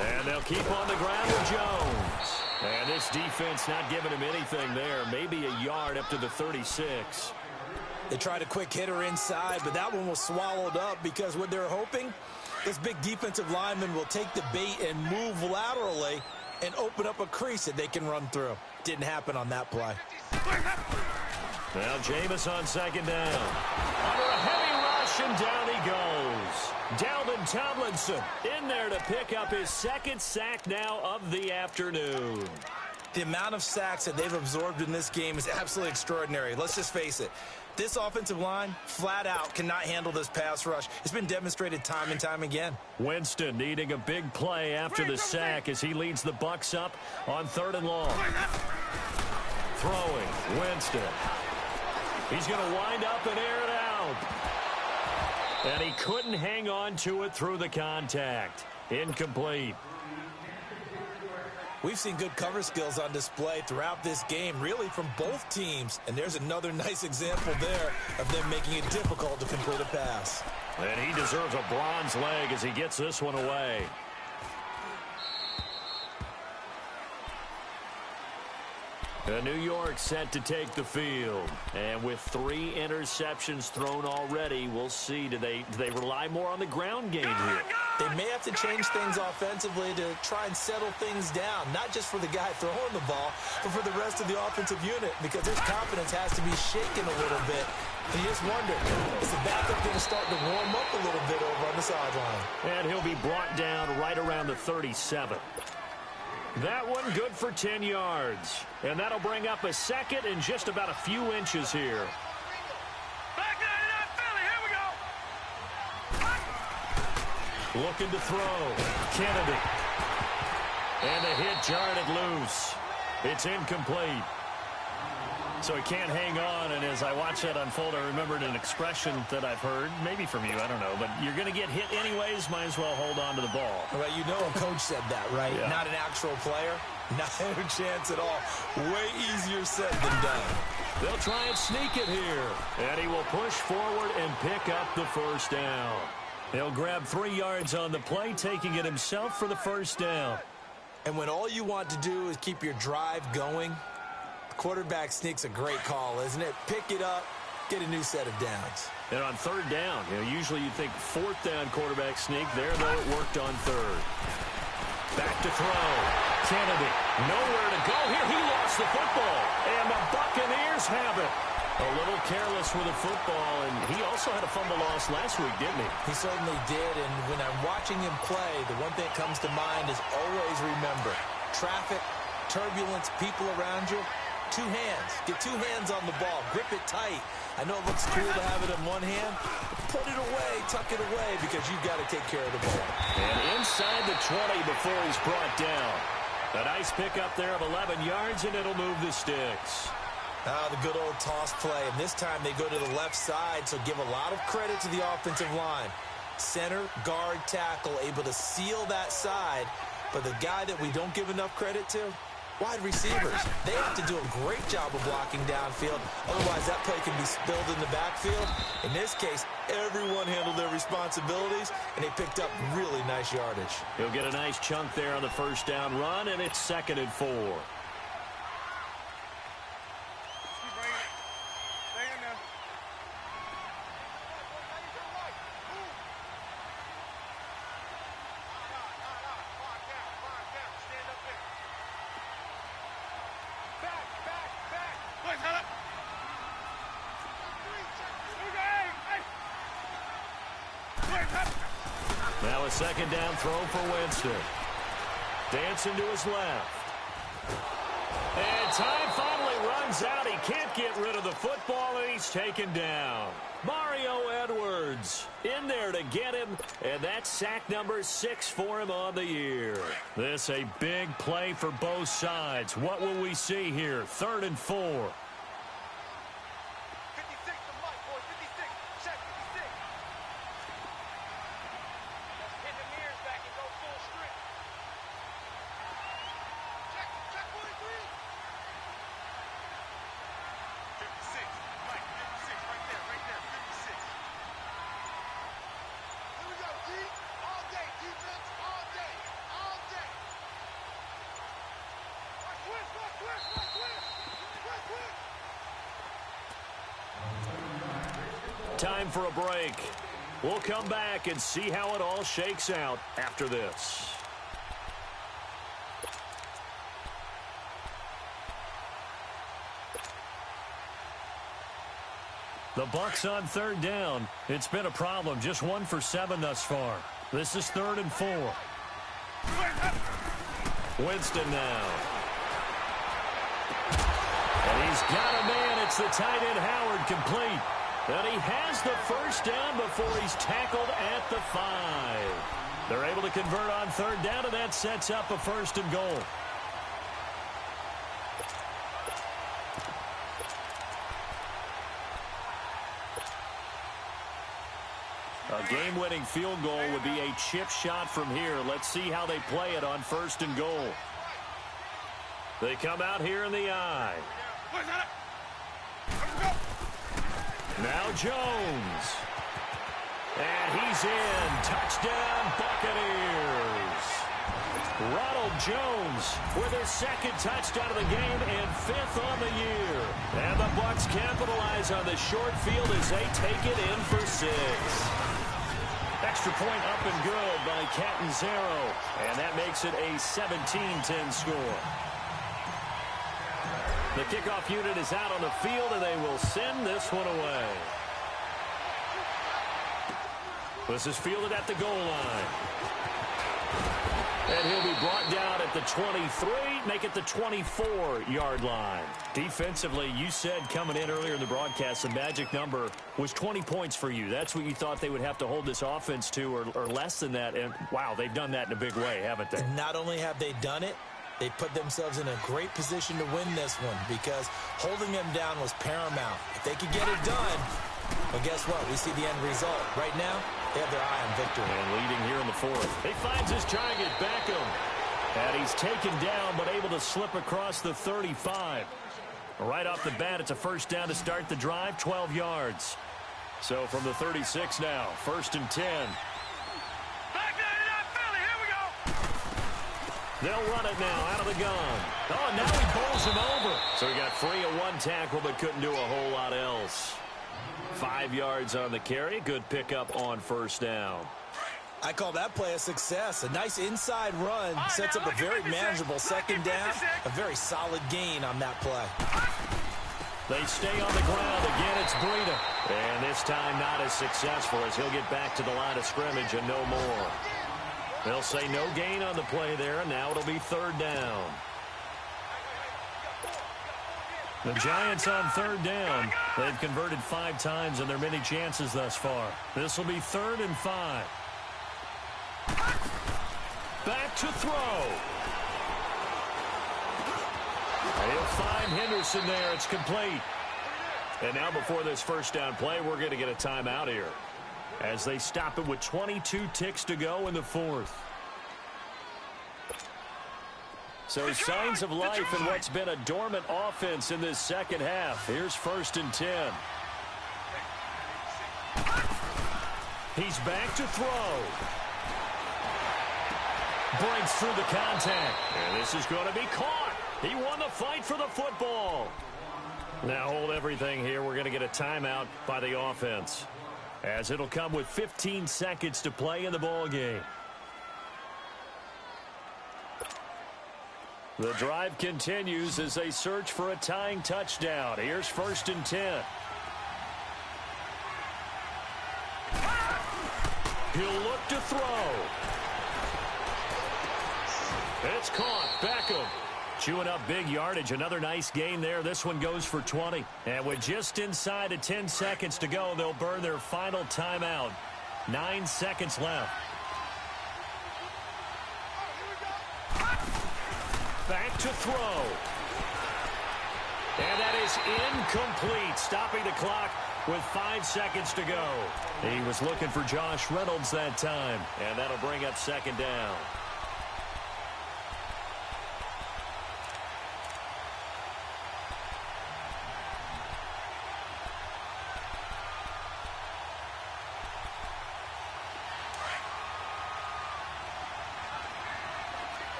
And they'll keep on the ground with Jones. And this defense not giving him anything there. Maybe a yard up to the 36. They tried a quick hitter inside, but that one was swallowed up because what they're hoping, this big defensive lineman will take the bait and move laterally and open up a crease that they can run through. Didn't happen on that play. Now Jameis on 2nd down. Under a heavy rush, and down he goes. Dalvin Tomlinson in there to pick up his 2nd sack now of the afternoon. The amount of sacks that they've absorbed in this game is absolutely extraordinary. Let's just face it. This offensive line, flat out, cannot handle this pass rush. It's been demonstrated time and time again. Winston needing a big play after the sack as he leads the Bucs up on 3rd and long. Throwing, Winston. He's going to wind up and air it out. And he couldn't hang on to it through the contact. Incomplete. We've seen good cover skills on display throughout this game, really from both teams. And there's another nice example there of them making it difficult to complete a pass. And he deserves a bronze leg as he gets this one away. New York set to take the field. And with 3 interceptions thrown already, we'll see. Do they rely more on the ground game here? They may have to change things offensively to try and settle things down, not just for the guy throwing the ball, but for the rest of the offensive unit, because his confidence has to be shaken a little bit. And you just wonder, is the backup going to start to warm up a little bit over on the sideline? And he'll be brought down right around the 37. That one good for 10 yards. And that'll bring up a 2nd and just about a few inches here. Back 99 Philly, here we go. Looking to throw. Kennedy. And the hit jarred it loose. It's incomplete. So he can't hang on, and as I watched that unfold, I remembered an expression that I've heard, maybe from you, I don't know, but you're going to get hit anyways, might as well hold on to the ball. Well, you know a coach said that, right? Yeah. Not an actual player. Not a chance at all. Way easier said than done. They'll try and sneak it here, and he will push forward and pick up the 1st down. He'll grab 3 yards on the play, taking it himself for the 1st down. And when all you want to do is keep your drive going, Quarterback sneak's a great call, isn't it? Pick it up, get a new set of downs. And on third down, usually you'd think fourth down quarterback sneak. There, though, it worked on third. Back to throw. Kennedy, nowhere to go here. He lost the football, and the Buccaneers have it. A little careless with the football, and he also had a fumble loss last week, didn't he? He certainly did, and when I'm watching him play, the one thing that comes to mind is always remember, traffic, turbulence, people around you, two hands. Get two hands on the ball. Grip it tight. I know it looks cool to have it in one hand. Put it away, tuck it away, because you've got to take care of the ball. And inside the 20 before he's brought down. A nice pickup there of 11 yards, and it'll move the sticks. The good old toss play, and this time they go to the left side, so give a lot of credit to the offensive line. Center, guard, tackle, able to seal that side, but the guy that we don't give enough credit to, wide receivers. They have to do a great job of blocking downfield, otherwise that play can be spilled in the backfield. In this case, everyone handled their responsibilities, and they picked up really nice yardage. He'll get a nice chunk there on the first down run, and it's 2nd and 4. Now a 2nd down throw for Winston. Dancing to his left. And time finally runs out. He can't get rid of the football, and he's taken down. Mario Edwards in there to get him, and that's sack number 6 for him on the year. This a big play for both sides. What will we see here? 3rd and 4. Time for a break. We'll come back and see how it all shakes out after this. The Bucs on 3rd down. It's been a problem. Just 1 for 7 thus far. This is 3rd and 4. Winston now. And he's got a man. It's the tight end Howard complete. And he has the first down before he's tackled at the 5. They're able to convert on 3rd down, and that sets up a 1st and goal. A game-winning field goal would be a chip shot from here. Let's see how they play it on 1st and goal. They come out here in the I. Now Jones. And he's in. Touchdown, Buccaneers. Ronald Jones with his 2nd touchdown of the game and 5th on the year. And the Bucs capitalize on the short field as they take it in for 6. Extra point up and good by Catanzaro. And that makes it a 17-10 score. The kickoff unit is out on the field, and they will send this one away. This is fielded at the goal line. And he'll be brought down at the 23, make it the 24-yard line. Defensively, you said coming in earlier in the broadcast, the magic number was 20 points for you. That's what you thought they would have to hold this offense to, or less than that. And, wow, they've done that in a big way, haven't they? And not only have they done it, they put themselves in a great position to win this one because holding them down was paramount. If they could get it done, well, guess what? We see the end result. Right now, they have their eye on victory. And leading here in the 4th. He finds his target, Beckham. And he's taken down but able to slip across the 35. Right off the bat, it's a 1st down to start the drive, 12 yards. So from the 36 now, 1st and 10. They'll run it now out of the gun. Oh, now he bowls him over. So he got free of one tackle but couldn't do a whole lot else. 5 yards on the carry. Good pickup on first down. I call that play a success. A nice inside run sets up a very manageable second down. A very solid gain on that play. They stay on the ground. Again, it's Breida. And this time not as successful as he'll get back to the line of scrimmage and no more. They'll say no gain on the play there, and now it'll be third down. The Giants on third down. They've converted 5 times in their many chances thus far. This will be 3rd and 5. Back to throw. He'll find Henderson there. It's complete. And now before this first down play, we're going to get a timeout here as they stop it with 22 ticks to go in the 4th. So signs of life in what's been a dormant offense in this second half. Here's 1st and 10. He's back to throw. Breaks through the contact. And this is going to be caught. He won the fight for the football. Now hold everything here. We're going to get a timeout by the offense, as it'll come with 15 seconds to play in the ball game. The drive continues as they search for a tying touchdown. Here's 1st and 10. He'll look to throw. It's caught. Beckham chewing up big yardage. Another nice gain there. This one goes for 20. And with just inside of 10 seconds to go, they'll burn their final timeout. 9 seconds left. Back to throw. And that is incomplete, stopping the clock with 5 seconds to go. He was looking for Josh Reynolds that time, and that'll bring up 2nd down.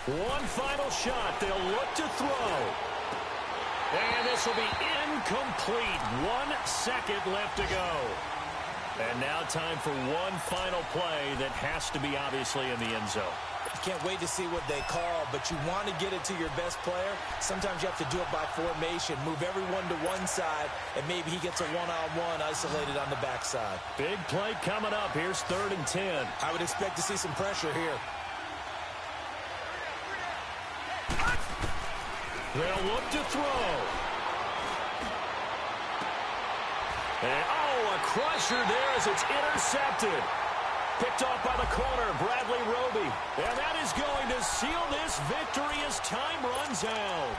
One final shot. They'll look to throw. And this will be incomplete. 1 second left to go. And now time for one final play that has to be obviously in the end zone. You can't wait to see what they call, but you want to get it to your best player. Sometimes you have to do it by formation. Move everyone to one side, and maybe he gets a one-on-one isolated on the backside. Big play coming up. Here's 3rd and 10. I would expect to see some pressure here. They'll look to throw. And, oh, a crusher there as it's intercepted. Picked off by the corner, Bradley Roby. And that is going to seal this victory as time runs out.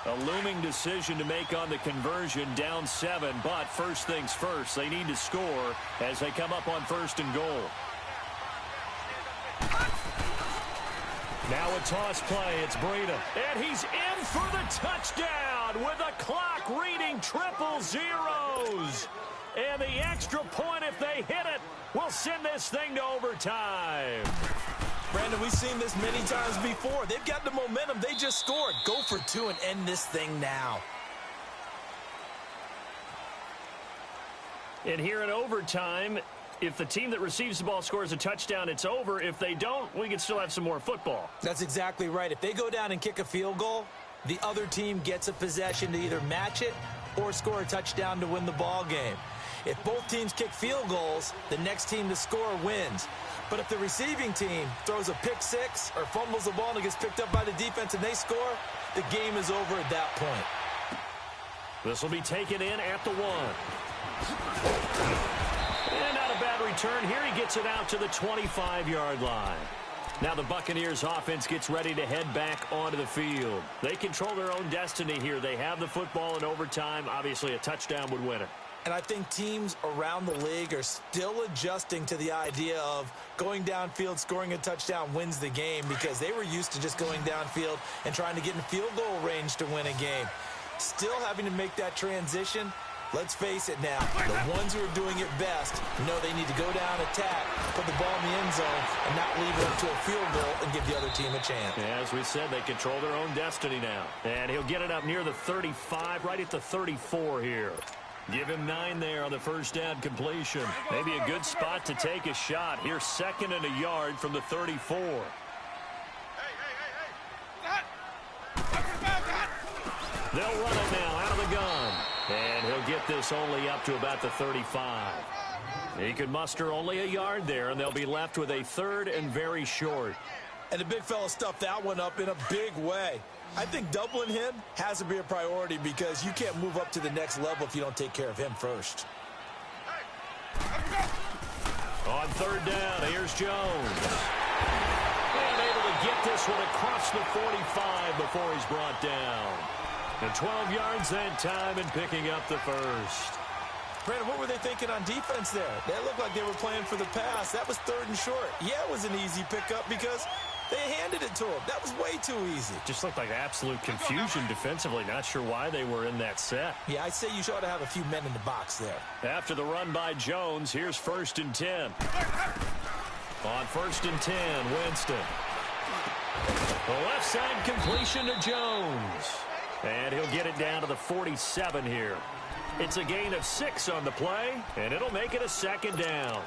A looming decision to make on the conversion, down 7, but first things first, they need to score as they come up on 1st and goal. Now a toss play, it's Breida, and he's in for the touchdown with the clock reading triple zeros. And the extra point, if they hit it, will send this thing to overtime. Brandon, we've seen this many times before. They've got the momentum. They just scored. Go for 2 and end this thing now. And here in overtime, if the team that receives the ball scores a touchdown, it's over. If they don't, we can still have some more football. That's exactly right. If they go down and kick a field goal, the other team gets a possession to either match it or score a touchdown to win the ball game. If both teams kick field goals, the next team to score wins. But if the receiving team throws a pick 6 or fumbles the ball and it gets picked up by the defense and they score, the game is over at that point. This will be taken in at the 1. And not a bad return here. He gets it out to the 25-yard line. Now the Buccaneers offense gets ready to head back onto the field. They control their own destiny here. They have the football in overtime. Obviously, a touchdown would win it. And I think teams around the league are still adjusting to the idea of going downfield, scoring a touchdown wins the game, because they were used to just going downfield and trying to get in field goal range to win a game. Still having to make that transition. Let's face it now, the ones who are doing it best know they need to go down, attack, put the ball in the end zone, and not leave it up to a field goal and give the other team a chance. Yeah, as we said, they control their own destiny now. And he'll get it up near the 35, right at the 34 here. Give him 9 there on the first down completion. Maybe a good spot to take a shot. Here's 2nd and a yard from the 34. They'll run it now out of the gun. And he'll get this only up to about the 35. He could muster only a yard there, and they'll be left with a 3rd and very short. And the big fella stuffed that one up in a big way. I think doubling him has to be a priority, because you can't move up to the next level if you don't take care of him first. On 3rd down, here's Jones. And able to get this one across the 45 before he's brought down. And 12 yards that time, and picking up the first. Brandon, what were they thinking on defense there? They looked like they were playing for the pass. That was 3rd and short. Yeah, it was an easy pickup because they handed it to him. That was way too easy. Just looked like absolute confusion defensively. Not sure why they were in that set. Yeah, I'd say you ought to have a few men in the box there. After the run by Jones, here's 1st and 10. On 1st and 10, Winston. The left side completion to Jones. And he'll get it down to the 47 here. It's a gain of 6 on the play, and it'll make it a 2nd down.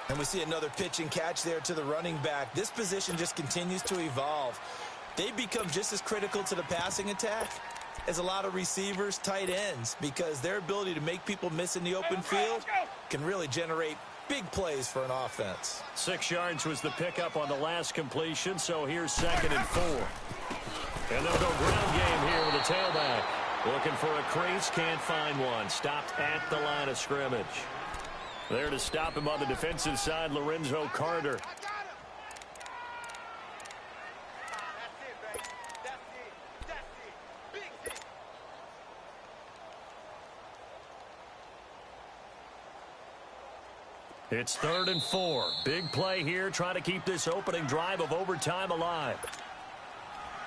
And we see another pitch and catch there to the running back. This position just continues to evolve. They become just as critical to the passing attack as a lot of receivers, tight ends, because their ability to make people miss in the open field can really generate big plays for an offense. 6 yards was the pickup on the last completion, so here's 2nd and 4. And they'll go ground game here with a tailback. Looking for a crease, can't find one. Stopped at the line of scrimmage. There to stop him on the defensive side, Lorenzo Carter. It's 3rd and 4. Big play here, trying to keep this opening drive of overtime alive.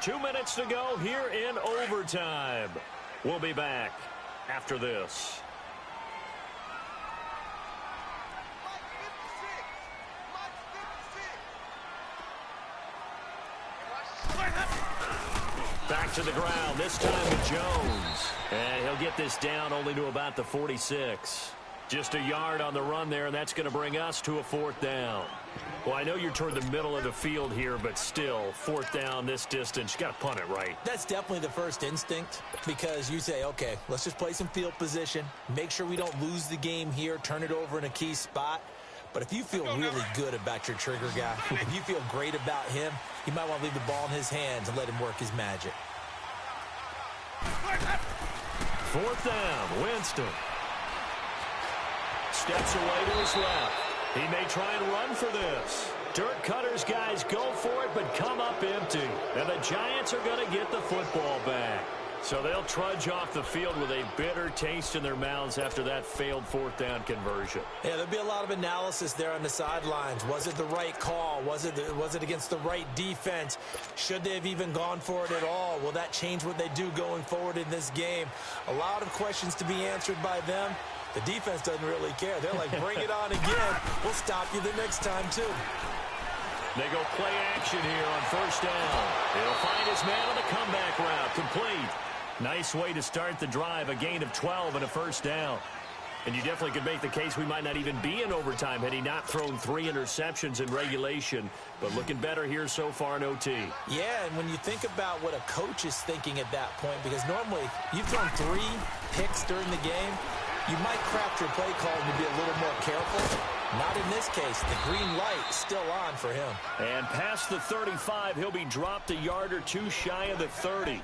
2 minutes to go here in overtime. We'll be back after this. Back to the ground, this time with Jones. And he'll get this down only to about the 46. Just a yard on the run there, and that's going to bring us to a 4th down. Well, I know you're toward the middle of the field here, but still, 4th down this distance, you got to punt it right. That's definitely the first instinct, because you say, okay, let's just play some field position, make sure we don't lose the game here, turn it over in a key spot. But if you feel really good about your trigger guy, if you feel great about him, you might want to leave the ball in his hands and let him work his magic. 4th down, Winston. Steps away to his left. He may try and run for this. Dirk Cutter's guys go for it, but come up empty. And the Giants are going to get the football back. So they'll trudge off the field with a bitter taste in their mouths after that failed 4th down conversion. Yeah, there'll be a lot of analysis there on the sidelines. Was it the right call? Was it against the right defense? Should they have even gone for it at all? Will that change what they do going forward in this game? A lot of questions to be answered by them. The defense doesn't really care. They're like, bring it on again. We'll stop you the next time, too. They go play action here on 1st down. He'll find his man on the comeback route. Complete. Nice way to start the drive. A gain of 12 and a 1st down. And you definitely could make the case we might not even be in overtime had he not thrown 3 interceptions in regulation. But looking better here so far in OT. Yeah, and when you think about what a coach is thinking at that point, because normally you've thrown 3 picks during the game, you might craft your play call to be a little more careful. Not in this case. The green light is still on for him. And past the 35, he'll be dropped a yard or 2 shy of the 30.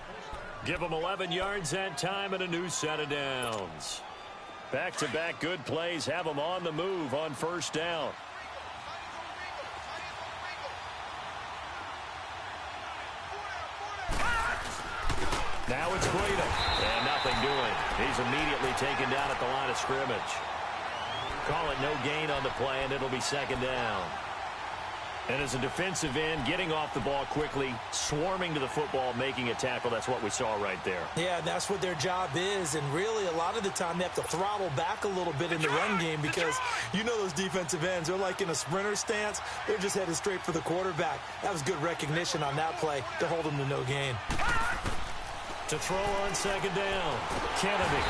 Give him 11 yards that time and a new set of downs. Back-to-back good plays have them on the move on 1st down. Now it's Breida. And nothing doing. He's immediately taken down at the line of scrimmage. Call it no gain on the play, and it'll be second down. And as a defensive end, getting off the ball quickly, swarming to the football, making a tackle, that's what we saw right there. Yeah, that's what their job is, and really a lot of the time they have to throttle back a little bit in the run game because you know those defensive ends, they're like in a sprinter stance. They're just headed straight for the quarterback. That was good recognition on that play to hold them to no gain. To throw on second down, Kennedy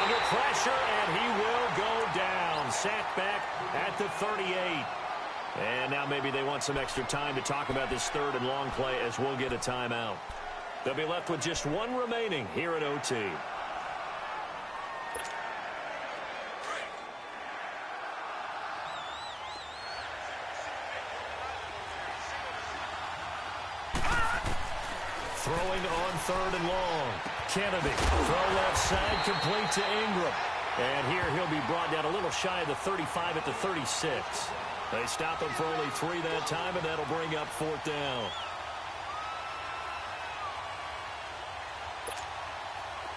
under pressure, and he will go down. Sacked back at the 38. And now maybe they want some extra time to talk about this third and long play as we'll get a timeout. They'll be left with just one remaining here at OT. Throwing on third and long. Kennedy, throw left side, complete to Ingram. And here he'll be brought down a little shy of the 35 at the 36. They stop him for only 3 that time, and that'll bring up fourth down.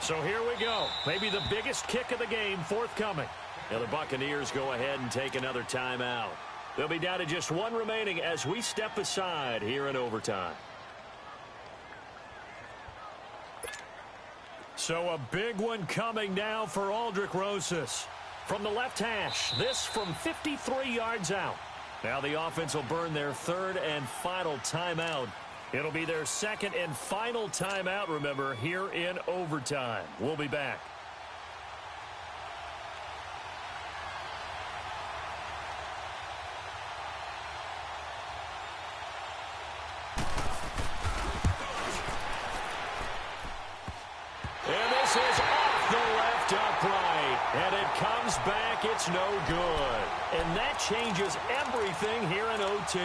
So here we go. Maybe the biggest kick of the game forthcoming. Now the Buccaneers go ahead and take another timeout. They'll be down to just one remaining as we step aside here in overtime. So a big one coming now for Aldrick Rosas. From the left hash, this from 53 yards out. Now the offense will burn their third and final timeout. It'll be their second and final timeout, remember, here in overtime. We'll be back. And this is off the left upright. And it comes back. It's no good. And that changes everything here in OT.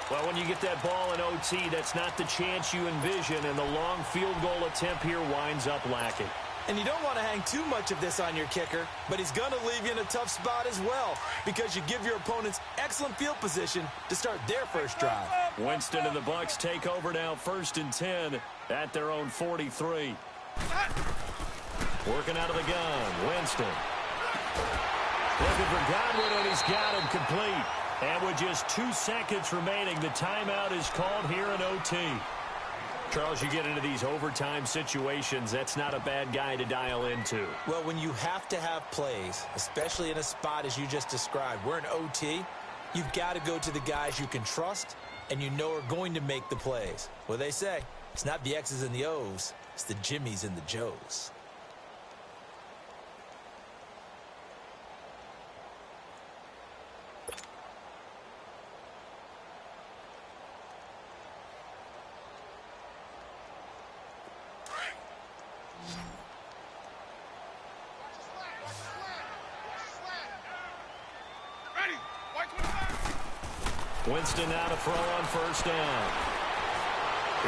Well, when you get that ball in OT, that's not the chance you envision, and the long field goal attempt here winds up lacking. And you don't want to hang too much of this on your kicker, but he's going to leave you in a tough spot as well because you give your opponents excellent field position to start their first drive. Winston and the Bucs take over now, 1st and 10 at their own 43. Working out of the gun, Winston. Looking for Godwin, and he's got him complete. And with just 2 seconds remaining, the timeout is called here in OT. Charles, you get into these overtime situations, that's not a bad guy to dial into. Well, when you have to have plays, especially in a spot as you just described, we're in OT, you've got to go to the guys you can trust and you know are going to make the plays. Well, they say, it's not the X's and the O's, it's the Jimmies and the Joes. Winston now to throw on 1st down.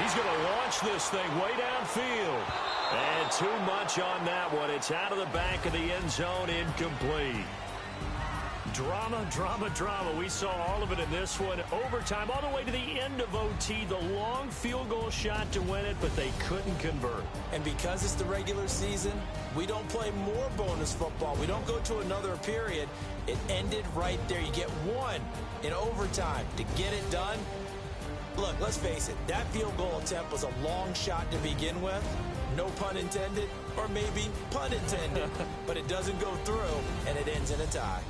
He's going to launch this thing way downfield. And too much on that one. It's out of the back of the end zone, incomplete. Drama, drama, drama. We saw all of it in this one. Overtime, all the way to the end of OT. The long field goal shot to win it, but they couldn't convert. And because it's the regular season, we don't play more bonus football. We don't go to another period. It ended right there. You get one in overtime to get it done. Look, let's face it. That field goal attempt was a long shot to begin with. No pun intended, or maybe pun intended. But it doesn't go through, and it ends in a tie.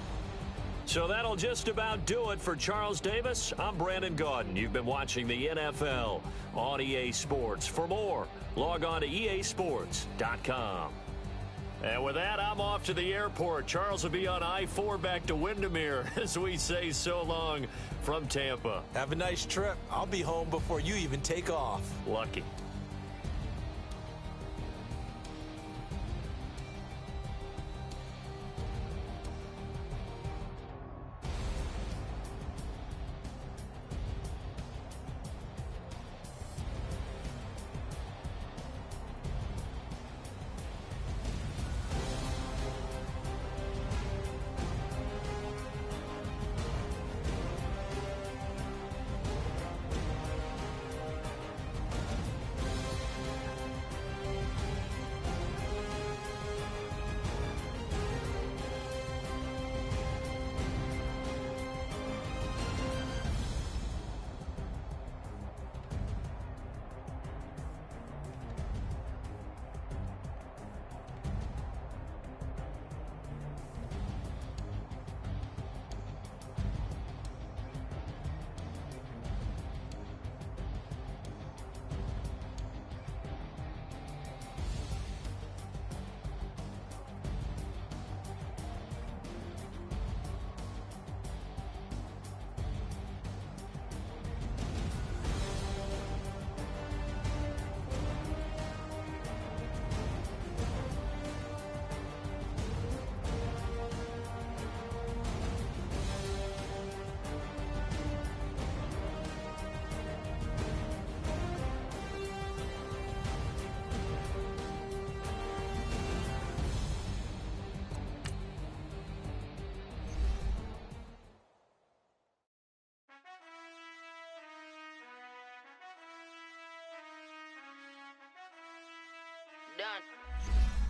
So that'll just about do it for Charles Davis. I'm Brandon Gaudin. You've been watching the NFL on EA Sports. For more, log on to easports.com. And with that, I'm off to the airport. Charles will be on I-4 back to Windermere as we say so long from Tampa. Have a nice trip. I'll be home before you even take off. Lucky.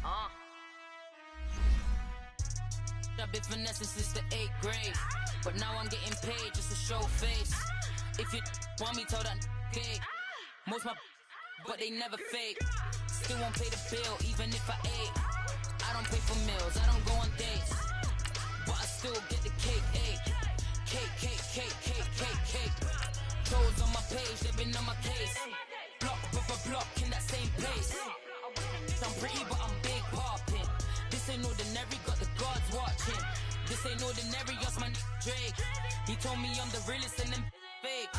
I've been finessing since the 8th grade, but now I'm getting paid just to show face. If you want me, tell that gay. Most my but they never fake. Still won't pay the bill even if I ate. I don't pay for meals, I don't go on dates, but I still get the cake. Cake. Toes on my page, they've been on my case. Block in that same place. I'm pretty but I'm big poppin'. This ain't ordinary, got the gods watching. This ain't ordinary, that's my Drake. He told me I'm the realest and them fake.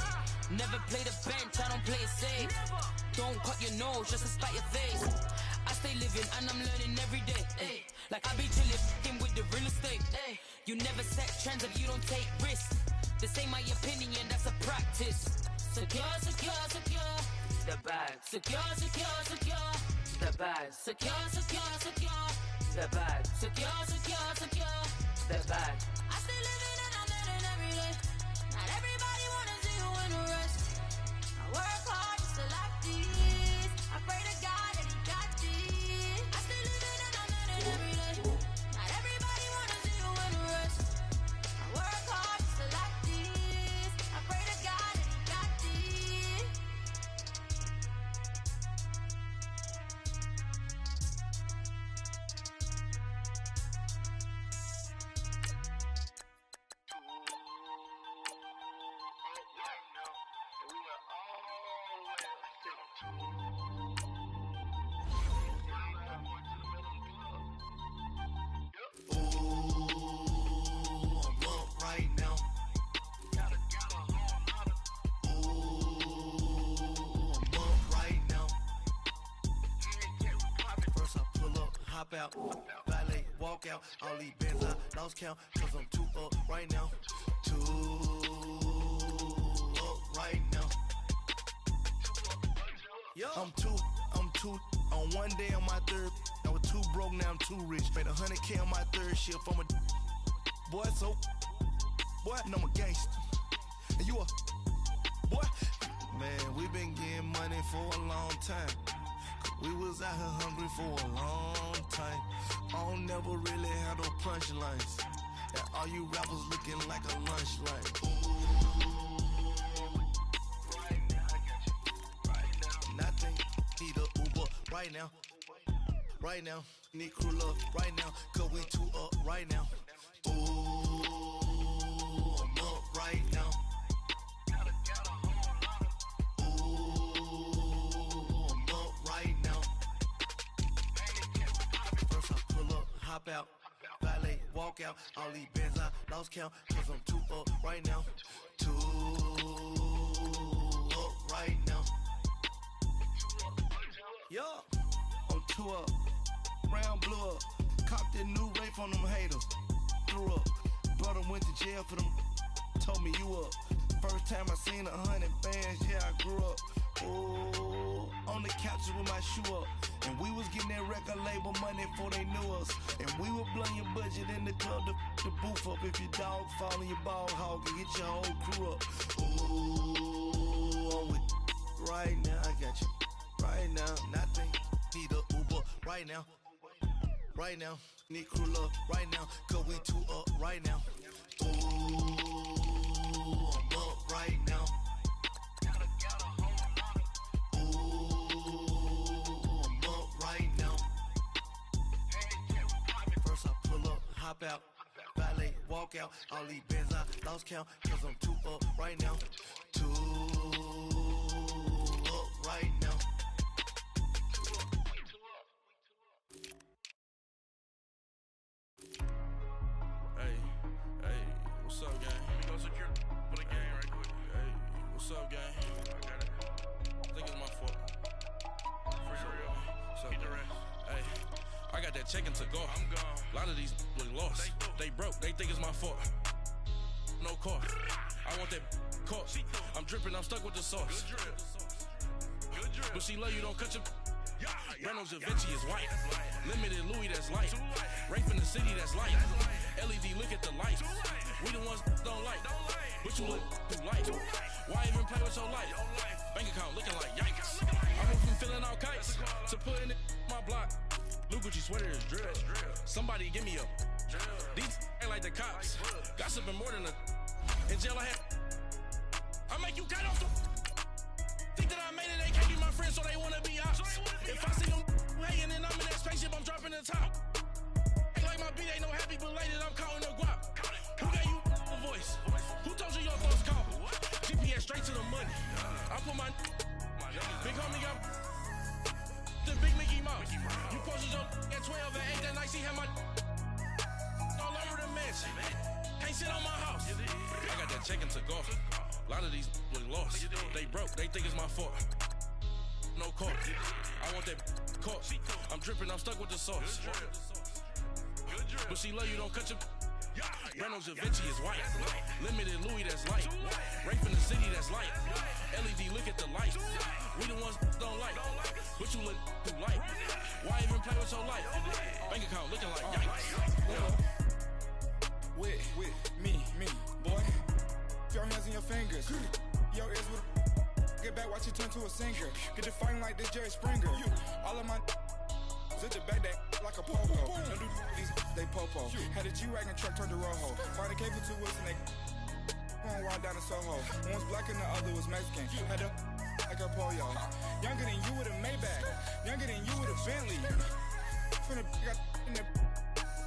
Never play the bench, I don't play it safe. Don't cut your nose just to spite your face. I stay living and I'm learning every day. Ay. Like I be chillin' with the real estate. Ay. You never set trends if you don't take risks. This ain't my opinion, that's a practice. Secure. The bag. Secure. The bag. Secure. The bag. Secure. The bag. I stay living and I'm learning every day. Not everybody wanna see you in the rest. I work hard just to like this. I pray to God that he got this. I stay living and I'm learning every day. Not everybody wanna see you in the rest. I work hard just to like this. I pray to God that he got this. Out, valet, walk out, all these bands I lost count, cause I'm too up right now, too up right now. I'm too, on one day on my third, I was too broke, now I'm too rich, made 100K on my third shift, I'm a boy, so, boy, and I'm a gangster, and you a, boy, man, we been getting money for a long time. We was out here hungry for a long time. I don't never really have no punchlines. And all you rappers looking like a lunch line. Right now, I got you. Right now. Nothing. Need a Uber right now. Right now. Need crew love right now. Cause we too up right now. Ooh, I'm up right now. Hop out, valet, walk out, all these bands I lost count, cause I'm too up right now, too up right now. Yeah, I'm too up, round blew up, copped that new rape on them haters, threw up, brother went to jail for them, told me you up, first time I seen 100 bands, yeah I grew up, ooh, on the couches with my shoe up. And we was getting that record label money before they knew us. And we were blowing your budget in the club to boof up. If your dog fall in your ball hog and get your whole crew up. Ooh, I'm with right now, I got you. Right now, nothing. Need a Uber right now. Right now, need crew love right now. Cause we too up right now. Ooh, I'm up right now. Hop out, valet, walk out, all these bands I lost count, cause I'm too up right now, too up right now. Hey, what's up, gang? We go secure for the game right quick. Hey, what's up, gang? I got it. I think it's my fault. For real. Keep the rest. Hey, I got that check-in to go. I'm gone. A lot of these look lost. They broke. They think it's my fault. No car. I want that cost. I'm dripping. I'm stuck with the sauce. Good drip. But she love you. Don't cut your. Reynolds Da Vinci is white. Limited Louis, that's light. Rape in the city, that's light. LED, look at the lights. We the ones don't like. But you look too light. Why even play with your life? Bank account looking like yikes. I went from feeling all kites to putting it in my block. New Gucci sweater is drill. Somebody give me a. These ain't like the cops. Gossiping more than a. In jail I had. I make you cut off the. Think that I made it, they can't be my friends, so they wanna be ops. If I see them hanging and I'm in that spaceship, I'm dropping the top. Ain't like my beat ain't no happy belated, I'm counting the guap. Who gave you the voice? Who told you your thoughts call? GPS straight to the money. I put my big homie got the big Mickey Mouse. You posted your at 12 and 8 that night, she had my all over the mansion. Can't sit on my house. I got that check and took off. A lot of these was lost. They broke, they think it's my fault. No court. I want that court. I'm dripping, I'm stuck with the sauce. But she love you, don't cut your. Reynolds Da Vinci is white. Limited Louis, that's light. Rape in the city, that's light. LED, look at the light. We the ones don't like. But you look too light. Why even play with your life? Bank account looking like yikes. With me, boy. Your hands and your fingers. Your ears with get back, watch it turn to a singer. Get it fighting like this Jerry Springer. All of my sit the back that like a popo. Don't do these they popo. Had a G-Wagon truck turned to Rojo. Find a cable 2 wheels and they going wild down in Soho. One was black and the other was Mexican. Had a like a pollo. Younger than you with a Maybach. Younger than you with a Bentley. Finna got in the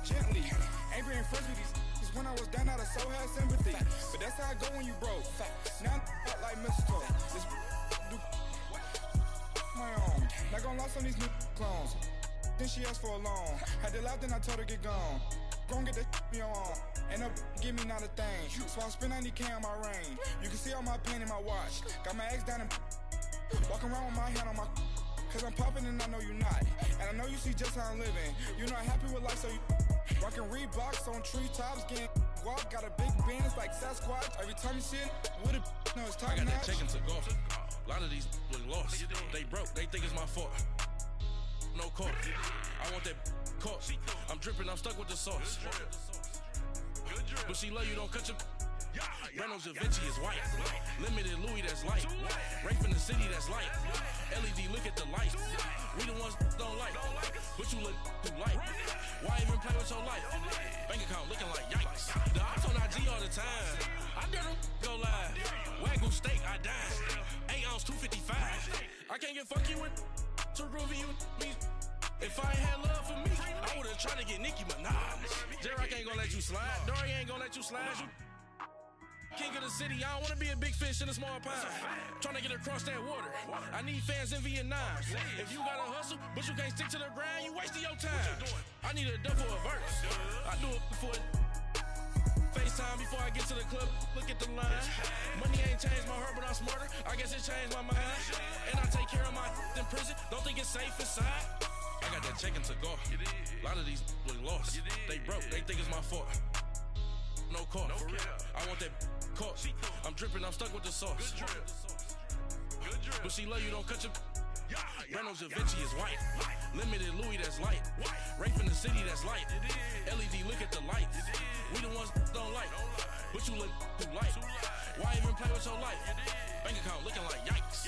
gently. Ain't being friends with these. When I was down, I so had sympathy. But that's how I go when you broke. Now I'm like mistletoe. This do my own. Not gonna lost on these new clones. Then she asked for a loan. Had to laugh, then I told her get gone. Gon' get that me on. And up, give me not a thing. So I spend 90K on my range. You can see all my pain in my watch. Got my ex down and walking around with my hand on my. Cause I'm popping and I know you not. And I know you see just how I'm living. You're not happy with life, so you. Rockin' Reeboks on treetops, getting guap, got a big Benz like Sasquatch. Every time you see it, with a no, it's top I got notch. that check and took off. A lot of these was lost. They broke, they think it's my fault. No court. I want that court. I'm dripping, I'm stuck with the sauce. But she love you, don't cut your. Reynolds Da Vinci is white. Limited Louis, that's light. Rape in the city, that's light. LED, look at the light. We the ones don't like. But you look too light. Why even play with your life? Bank account looking like yikes. The ops on IG all the time. I dare them go live. Wagyu steak, I died. 8 ounce, 255. I can't get fuck you with to groovy you me. If I ain't had love for me, I would've tried to get Nicki Minaj. J-Rock ain't gonna let you slide. Dory ain't gonna let you slide. You king of the city, I don't wanna be a big fish in a small pond. Trying to get across that water. I need fans in Vietnam. If you gotta hustle, but you can't stick to the grind, you wasting your time. I need a dub for a verse. I do it for it. FaceTime before I get to the club, look at the line. Money ain't changed my heart, but I'm smarter. I guess it changed my mind. And I take care of my in prison. Don't think it's safe inside. I got that check and took off. A lot of these was lost. They broke, they think it's my fault. No court. I want that court. I'm dripping, I'm stuck with the sauce. But she love you, don't cut your. Reynolds Da Vinci is white. Limited Louis, that's light. Rape in the city, that's light. LED, look at the light. We the ones don't like. But you look too light. Why even play with your life? Bank account looking like yikes.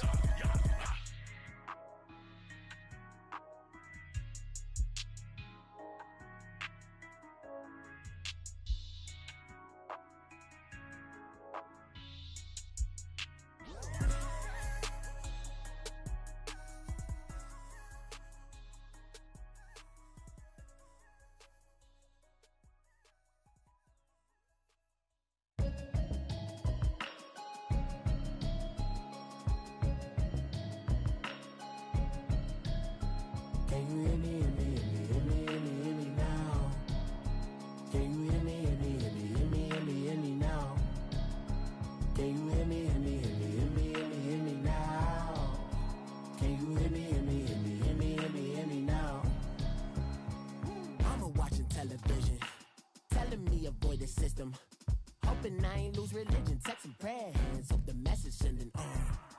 Hoping I ain't lose religion, texting prayer hands, hope the message sending on.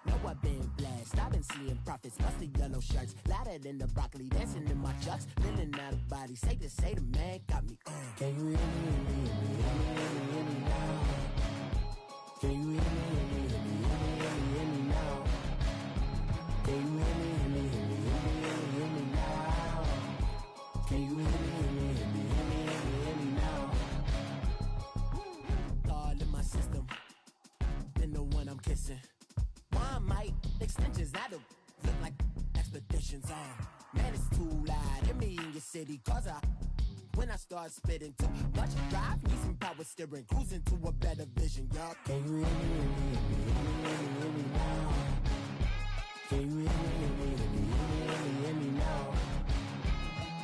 Know I've been blessed, I've been seeing prophets, mustard yellow shirts, louder than the broccoli, dancing in my chucks, feeling out of body, say the man got me on. Can you hear me, hear me now? Can you hear me, hear me now? Can you hear me now? cause I don't look like expeditions on. Man, it's too loud in me in your city, cause when I start spitting too much drive, need some power steering, cruising to a better vision, y'all. Can you hear me now? Can you hear me now?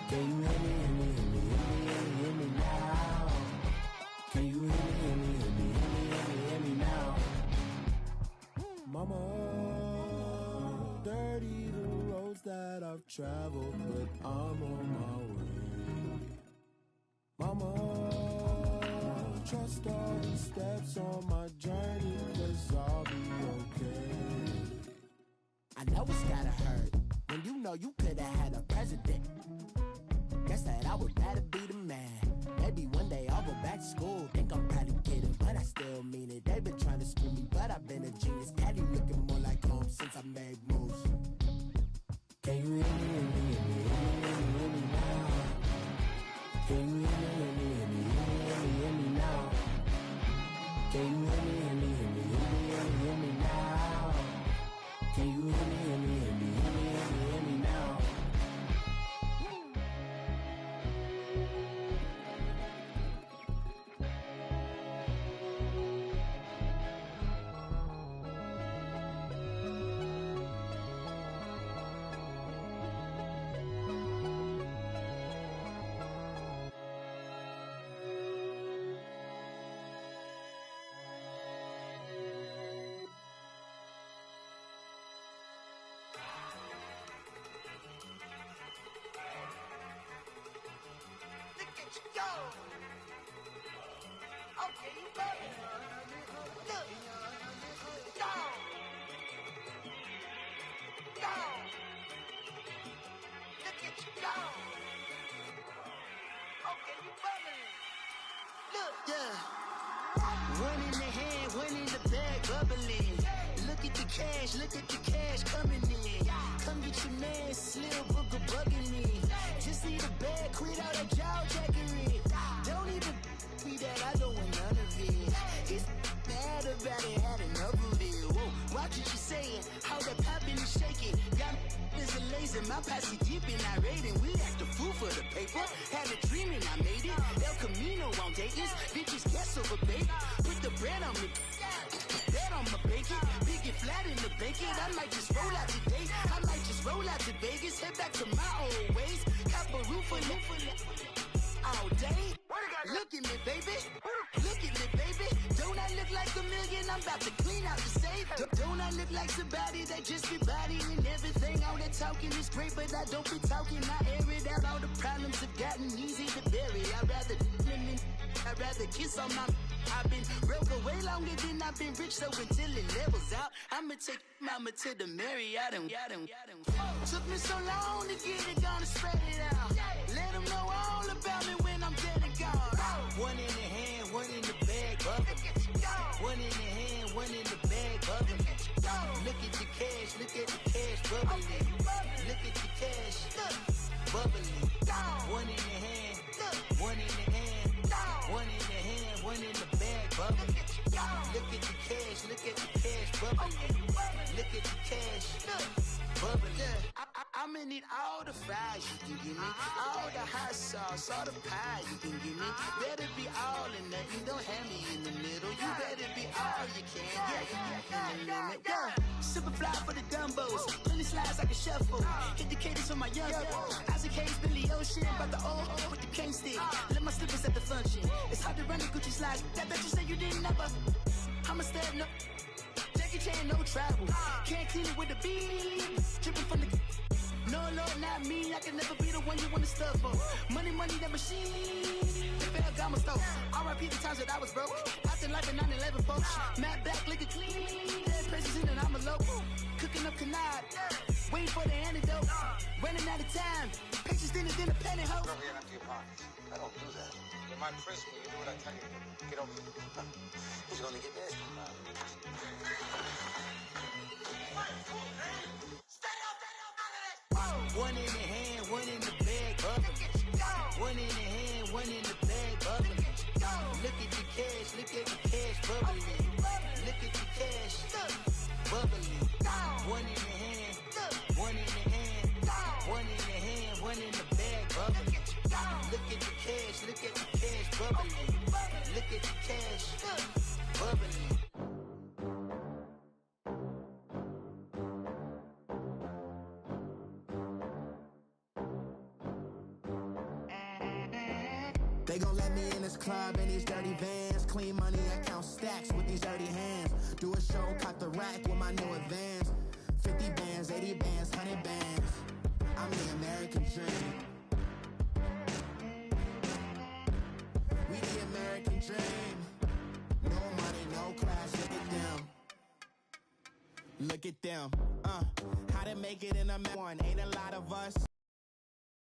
Can you hear me now? Can you hear me now? Mama, dirty the roads that I've traveled, but I'm on my way. Mama, trust all the steps on my journey, cause I'll be okay. I know it's gotta hurt when you know you could've had a president. Guess that I would rather be the man. Maybe one day I'll go back to school. Think I'm probably kidding, but I still mean it. They've been trying to screw me, but I've been a genius. Daddy looking more like home since I made moves. Can you hear me now? Can you hear me now? Can you hear me now? Can you hear me now? Look at the cash coming in. Come get your man, Slim Booker bugging me. Just need a bag, quit all that jaw jackery. Don't even be that, I don't want none of it. It's bad about it, had enough of it. Whoa, watch what you saying, how that poppin' and shaking. Got is a lazy, my posse deep and irate, and we act a fool for the paper. Had a dream and I made it. El Camino on Dayton's, bitches guess over bait. Put the bread on me. Bet on my bacon, big and flat in the bacon. I might just roll out today. I might just roll out to Vegas, head back to my old ways. Cop a roof for all day. Look at me, baby. Look at me, baby. Don't I look like a million? I'm about to clean out the safe. Don't I look like somebody that just be bodying everything? All that talking is great, but I don't be talking. I air it out. All the problems have gotten easy to bury. I'd rather kiss on my. I've been broke way longer than I've been rich, so until it levels out, I'ma take mama to the Marriott and took me so long to get it, gonna spread it out. Let them know all about me when I'm dead and gone. One in the hand, one in the bag, bubbling. One in the hand, one in the bag, bubbling. Look at the cash, bubbling. Look at the cash, bubbling. One in the hand, one in the hand, one in the hand, one in the bag, bubbling. Look at the cash, bubbling. Look at the cash, bubbling. I'ma need all the fries you can give me, all the hot sauce, all the pie you can give me. Better be all in nothing, don't have me in the middle. You better be all you can, yeah. Super fly for the dumbos, plenty slides like a shuffle. Hit the cadence on my young Isaac Hayes, Billy Ocean, but the old with the cane stick. Let my slippers at the function. It's hard to run the Gucci slides. That you say you didn't never. I'm a step no. Jackie Chan, no travel. Can't clean it with the beat. Dripping from the. No, Lord, not me. I can never be the one you want to stuff for. Money, that machine. The fair got my stove. R.I.P. the times that I was broke. Acting like a 9/11 folks. Matte black, liquor clean. Dead presses in and I'm a local. Cooking up canard. Waiting for the antidote. Running out of time. Patience thinner than a penny hoe. Over here and empty your pockets. I don't do that. In my prison, you do what I tell you to. Get over here. He's gonna get this. One in the hand, one in the bag, bubbling. One in the hand, one in the bag, bubbling. Look at the cash, bubbling. Look at the cash, bubbling. One in the hand. bubbly. Look at the cash, bubbly. They gon' let me in this club in these dirty vans. Clean money, I count stacks with these dirty hands. Do a show, caught the rack with my new advance. 50 bands, 80 bands, 100 bands. I'm the American dream. We the American dream. No money, no class, look at them. Look at them, how to make it in a one. Ain't a lot of us.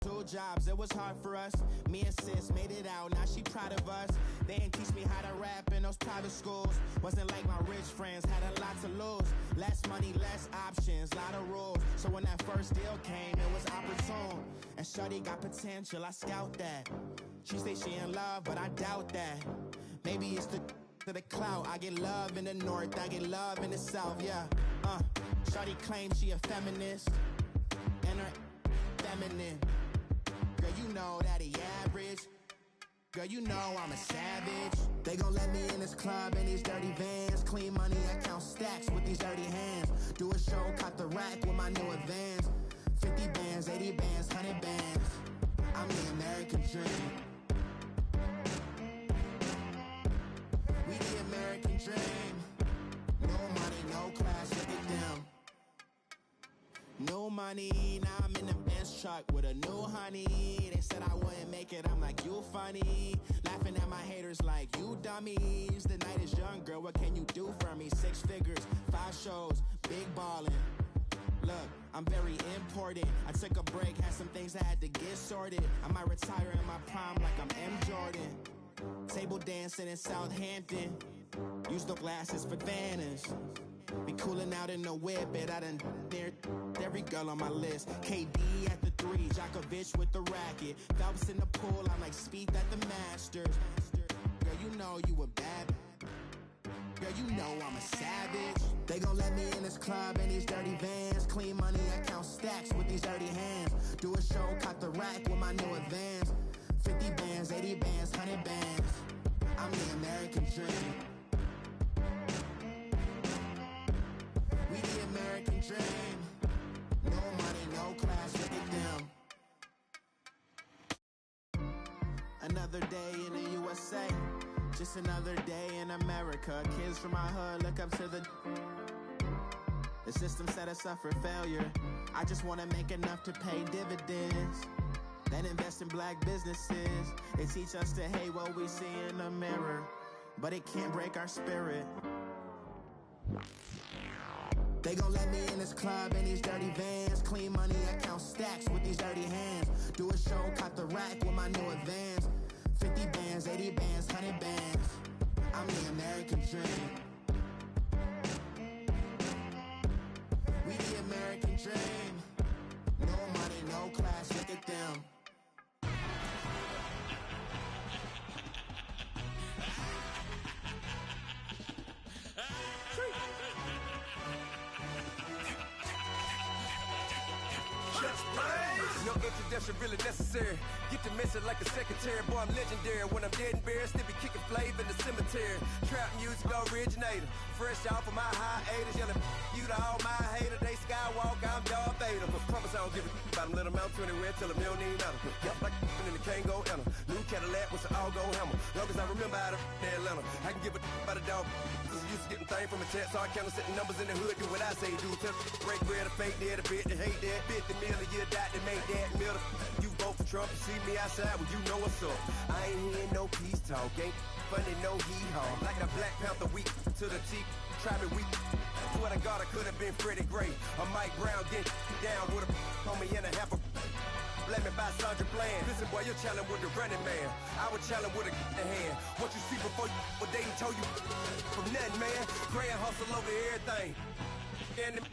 2 jobs, it was hard for us. Me and sis made it out, now she proud of us. They ain't teach me how to rap in those private schools. Wasn't like my rich friends, had a lot to lose. Less money, less options, lot of rules. So when that first deal came, it was opportune. And shorty got potential, I scout that. She say she in love, but I doubt that. Maybe it's the clout. I get love in the north, I get love in the south, yeah. Shorty claims she a feminist, and her feminine. Girl, you know that he average. Girl, you know I'm a savage. They gon' let me in this club in these dirty vans. Clean money, I count stacks with these dirty hands. Do a show, caught the rack with my new advance. 50 bands, 80 bands, 100 bands. I'm the American dream. We the American dream. No money, no class, look at them. No money, now I'm in the Benz truck with a new honey. They said I wouldn't make it, I'm like, you funny. Laughing at my haters like, you dummies. The night is young, girl, what can you do for me? 6 figures, 5 shows, big ballin'. Look, I'm very important. I took a break, had some things I had to get sorted. I might retire in my prime like I'm M. Jordan. Table dancing in Southampton. Use the glasses for Vannas. Be coolin' out in the whip, and I done near every girl on my list. KD at the 3, Djokovic with the racket. Phelps in the pool, I'm like Speed at the Masters. Girl, you know you a bad. Girl, you know I'm a savage. They gon' let me in this club in these dirty vans. Clean money, I count stacks with these dirty hands. Do a show, caught the rack with my new advance. 50 bands, 80 bands, 100 bands. I'm the American dream. We the American dream. No money, no class, look at them. Another day in the USA. Just another day in America. Kids from my hood look up to the system set us up for failure. I just wanna make enough to pay dividends. Then invest in black businesses. They teach us to hate what we see in the mirror, but it can't break our spirit. They gon' let me in this club in these dirty vans. Clean money, I count stacks with these dirty hands. Do a show, caught the rack with my new advance. 50 bands, 80 bands, 100 bands. I'm the American dream. We the American dream. No money, no class, look at them. No introduction really necessary. Get the message like a secretary. Boy, I'm legendary. When I'm dead and buried, still be kicking flavor in the cemetery. Trap music originator. Fresh off of my hiatus. Yelling you to all my haters. They skywalk, I'm Darth Vader. Promise I don't give a about them. Let them out to anywhere. Tell them they don't need nothing. Yup, like in the Kango enter. New Cadillac with an all-go hammer. Long as I remember out of Atlanta. I can give a about a dog. Used to getting things from a text, so I count setting numbers in the hood. Do what I say, do. Tell break bread, a fake dead, a bit to hate that. 50 million, you die to make that middle. You vote for Trump, you see me outside, well, you know what's up. I ain't hearing no peace talk, ain't funny, no hee-haw. Like the Black Panther weak to the teeth, try me weak. Swear to God, I could have been Freddie Gray. Or Mike Brown getting down with a homie and a half a. Let me buy Sandra Bland. Listen, boy, you're challenging with the running man. I was challenging with a in hand. What you see before you, what they told you from nothing, man. Grand hustle over everything. And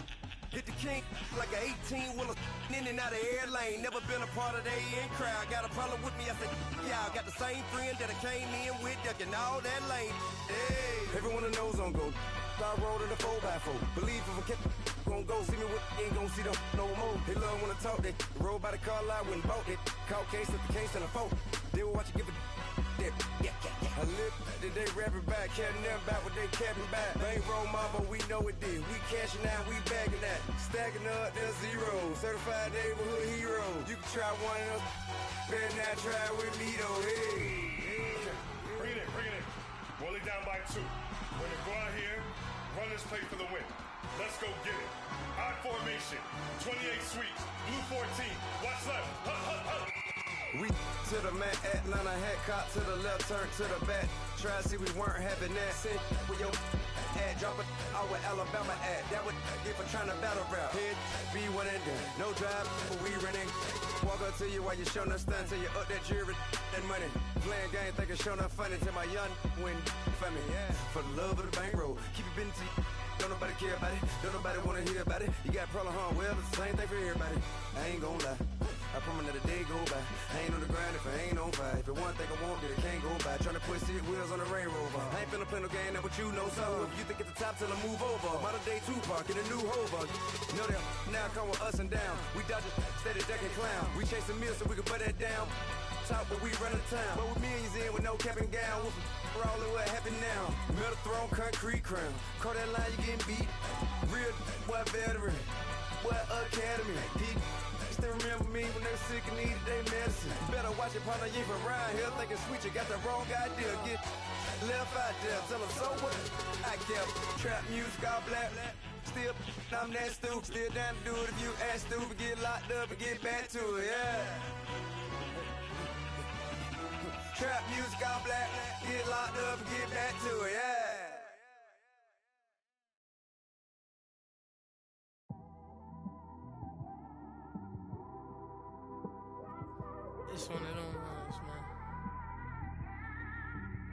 hit the king like an 18-wheeler in and out of air lane. Never been a part of the in crowd. Got a problem with me, I said, y'all got the same friend that I came in with, ducking all that lane. Hey, everyone knows on go. I rolled in a 4x4. Believe if I kept won't go. See me with ain't gon' see them no more. They love when I talk, they roll by the car lot when bought it. Caught case at the case and a phone. They will watch you give a I live that they rapping back, carrying them back what they capping back. They ain't roll mama, we know it did. We cashing out, we bagging that. Stacking up, there's zero. Certified neighborhood hero. You can try one of them, better not try with me though. Hey. Bring it in. Roll it down by 2. We're gonna go out here, run this play for the win. Let's go get it. Odd formation, 28 sweeps, blue 14. Watch left. Hut. We to the man, Atlanta hat caught to the left, turn to the back. Try to see we weren't having that. Send with your ad, drop it out with Alabama ad. That would get for trying to battle rap. Head, be one and done. No drive, but we running. Walk up to you while you showing us stun till you up that jury, that money. Playing game, thinking showing up funny till my young win for me. Yeah, for the love of the bankroll. Keep it busy. Don't nobody care about it. Don't nobody wanna hear about it. You got problem, huh? Well, it's the same thing for everybody. I ain't gon' lie. I promise that a day go by. I ain't on the grind if I ain't on fire. If it one thing I want, then it can't go by. Tryna put 6 wheels on the Range Rover. I ain't finna play no game, that what you know. So if you think at the top till I move over. Modern day Tupac in a new Hover. You know that now come with us and down. We dodge it, steady ducking clown. We chasing meals so we can put that down. Top, but we run the town. But with millions in with no cap and gown. We're all in what happened now. Metal throne, concrete crown. Call that line, you getting beat. Real boy veteran. Boy academy. Still remember me when they were sick and needed their medicine. Better watch it, partner, you ain't around here thinking sweet, you got the wrong idea. Get left out there, tell them so what I kept. Trap music, all black. Still, I'm that stupid. Still down to do it if you ask stupid. Get locked up and get back to it, yeah. Trap music, all black. Get locked up and get back to it, yeah. It's one of them ones, man.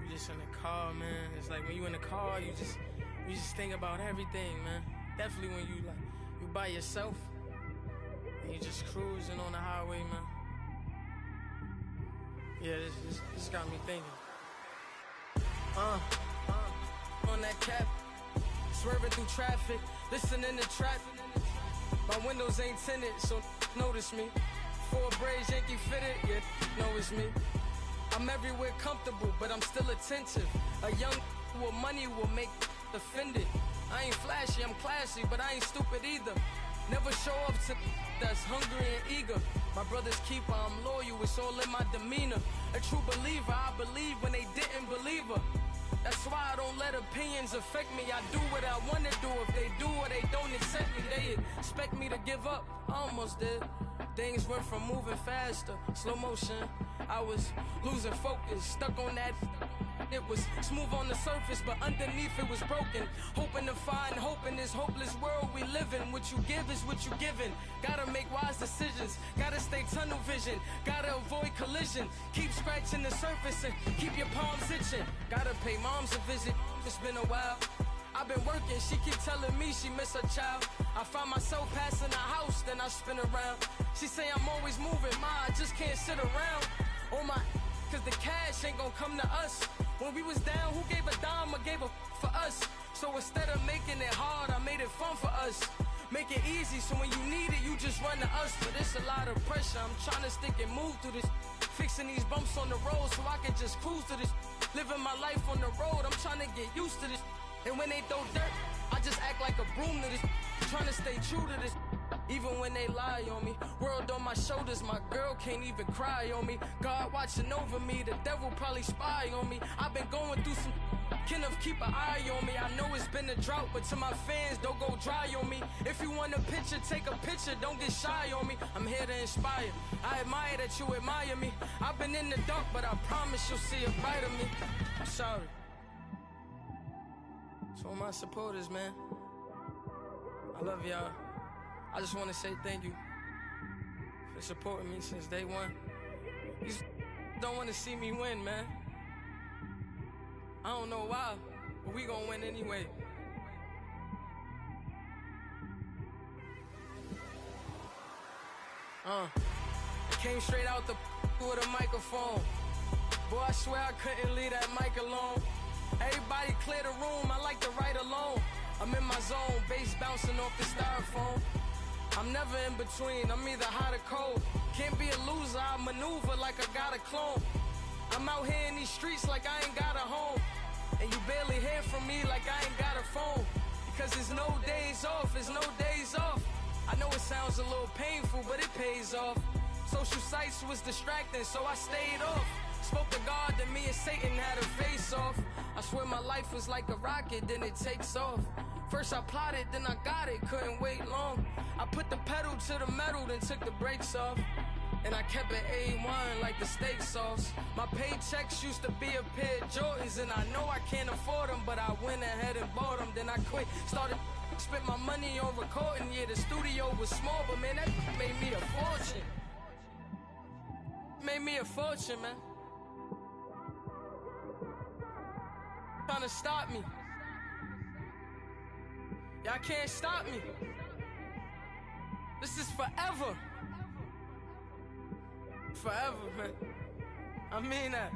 You just in the car, man. It's like when you in the car, you just think about everything, man. Definitely when you by yourself and you just cruising on the highway, man. Yeah, this got me thinking. On that cap, swerving through traffic, listening to trap. My windows ain't tinted, so notice me. 4 braids, Yankee fitted, yeah, know it's me. I'm everywhere comfortable, but I'm still attentive. A young with money will make offended. I ain't flashy, I'm classy, but I ain't stupid either. Never show up to that's hungry and eager. My brother's keeper, I'm loyal, it's all in my demeanor. A true believer, I believe when they didn't believe her. That's why I don't let opinions affect me. I do what I want to do. If they do or they don't accept me, they expect me to give up. I almost did. Things went from moving faster, slow motion. I was losing focus, stuck on that. It was smooth on the surface, but underneath it was broken. Hoping to find hope in this hopeless world we live in. What you give is what you given. Gotta make wise decisions. Gotta stay tunnel vision. Gotta avoid collision. Keep scratching the surface and keep your palms itching. Gotta pay moms a visit. It's been a while. I've been working, she keep telling me she miss her child. I find myself passing the house, then I spin around. She say I'm always moving, I just can't sit around. Oh my, cause the cash ain't gonna come to us. When we was down, who gave a dime or gave a for us? So instead of making it hard, I made it fun for us. Make it easy, so when you need it, you just run to us. But it's a lot of pressure, I'm trying to stick and move through this. Fixing these bumps on the road so I can just cruise to this. Living my life on the road, I'm trying to get used to this. And when they throw dirt, I just act like a broom to this. Trying to stay true to this. Even when they lie on me. World on my shoulders, my girl can't even cry on me. God watching over me, the devil probably spy on me. I've been going through some. Kenneth, keep an eye on me. I know it's been a drought, but to my fans, don't go dry on me. If you want a picture, take a picture, don't get shy on me. I'm here to inspire. I admire that you admire me. I've been in the dark, but I promise you'll see a brighter me. I'm sorry. To all my supporters, man, I love y'all. I just want to say thank you for supporting me since day one. You don't want to see me win, man. I don't know why, but we gonna win anyway. I came straight out the with a microphone. Boy, I swear I couldn't leave that mic alone. Everybody clear the room, I like to write alone. I'm in my zone, bass bouncing off the styrofoam. I'm never in between, I'm either hot or cold. Can't be a loser, I maneuver like I got a clone. I'm out here in these streets like I ain't got a home. And you barely hear from me like I ain't got a phone. Because there's no days off, there's no days off. I know it sounds a little painful, but it pays off. Social sites was distracting, so I stayed off. Spoke to God, that me and Satan had a face off. I swear my life was like a rocket, then it takes off. First I plotted, then I got it, couldn't wait long. I put the pedal to the metal, then took the brakes off. And I kept it A1 like the steak sauce. My paychecks used to be a pair of Jordans, and I know I can't afford them, but I went ahead and bought them. Then I quit, started spent my money on recording. Yeah, the studio was small, but man, that made me a fortune. Made me a fortune, man. Trying to stop me. Y'all can't stop me. This is forever. Forever, man. I mean that.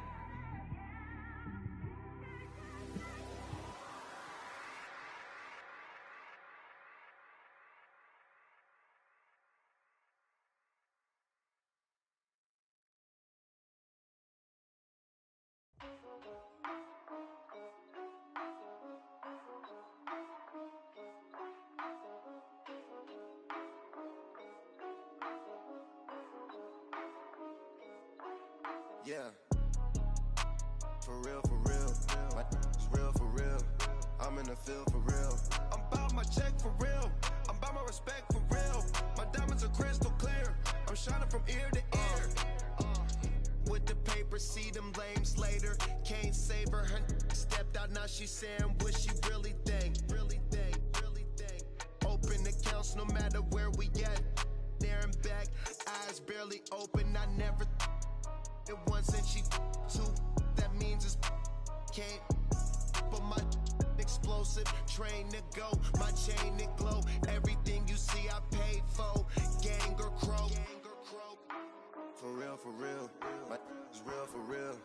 Yeah, for real, like it's real for real. I'm in the field for real. I'm about my check for real. I'm about my respect for real. My diamonds are crystal clear. I'm shining from ear to ear. With the paper, see them lames later. Can't save her. Her stepped out, now she's saying what she really think. Open accounts no matter where we at. There and back, eyes barely open. I never it once and she two, that means it's can't. But my explosive, train to go, my chain to glow. Everything you see I paid for, gang or crow. For real, my is real for real.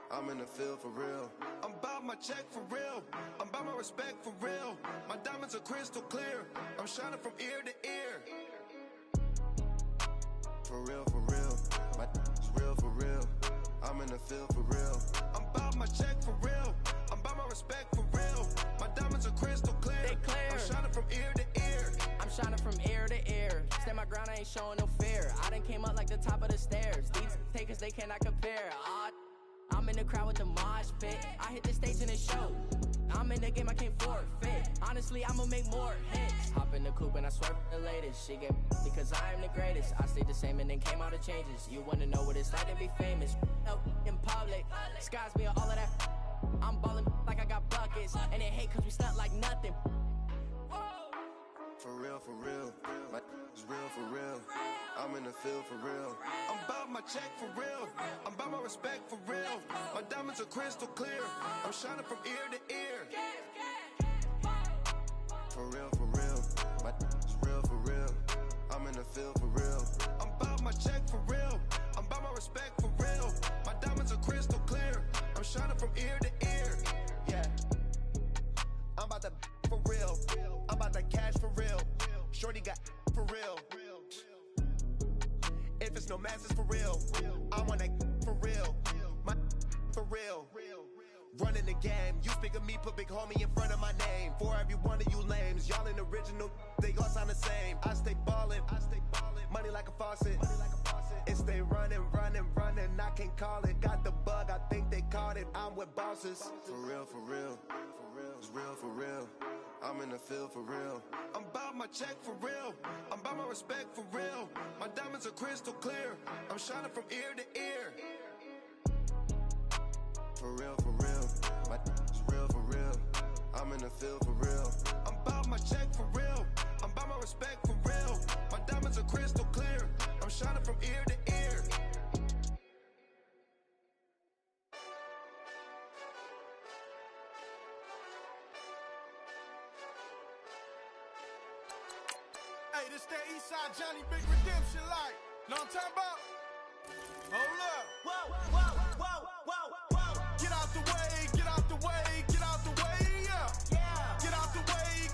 I'm in the field for real. I'm about my check for real. I'm about my respect for real. My diamonds are crystal clear. I'm shining from ear to ear. For real, my is real for real. I'm in the field for real. I'm about my check for real. I'm about my respect for real. My diamonds are crystal clear. They clear. I'm shining from ear to ear. I'm shining from ear to ear. Stand my ground, I ain't showing no fear. I done came up like the top of the stairs. These takers, they cannot compare. I'm in the crowd with the mosh pit. I hit the stage and it showed. I'm in the game, I can't forfeit. Honestly, I'ma make more hits. Hop in the coupe and I swerve the latest. She get because I am the greatest. I stayed the same and then came out of changes. You wanna know what it's like to be famous? No, in public, skies be all of that. I'm ballin' like I got buckets. And they hate cause we stunt like nothing. For real, like it's real for real. I'm in the field for real. I'm about my check for real. I'm about my respect for real. My diamonds are crystal clear. I'm shining from ear to ear. For real, like it's real for real. I'm in the field for real. I'm about my check for real. I'm about my respect for real. My diamonds are crystal clear. I'm shining from ear to ear. Yeah. I'm about to for real. I'm about to cash for real. Shorty got for real. If it's no masses for real, I want that for real. My for real. Running the game. You speak of me, put big homie in front of my name. For every one of you lames, y'all in original, they all sound the same. I stay ballin', money like a faucet. It stay running. I can't call it. Got the bug, I think they caught it. I'm with bosses. For real. It's real for real. I'm in the field for real. I'm about my check for real. I'm about my respect for real. My diamonds are crystal clear. I'm shining from ear to ear. For real. My it's real for real. I'm in the field for real. I'm about my check for real. I'm about my respect for real. My diamonds are crystal clear. I'm shining from ear to ear. Hey, this that Eastside Johnny Big Redemption like. Know what I'm talking about? Hold up. Whoa. Get out the way, yeah. Get out the way,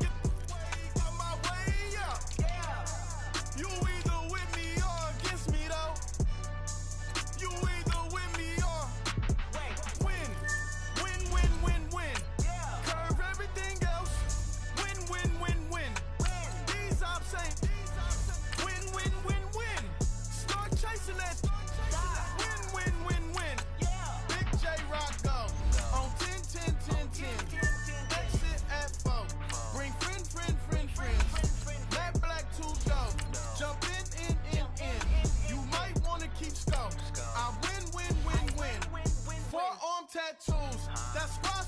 tattoos. That's squad.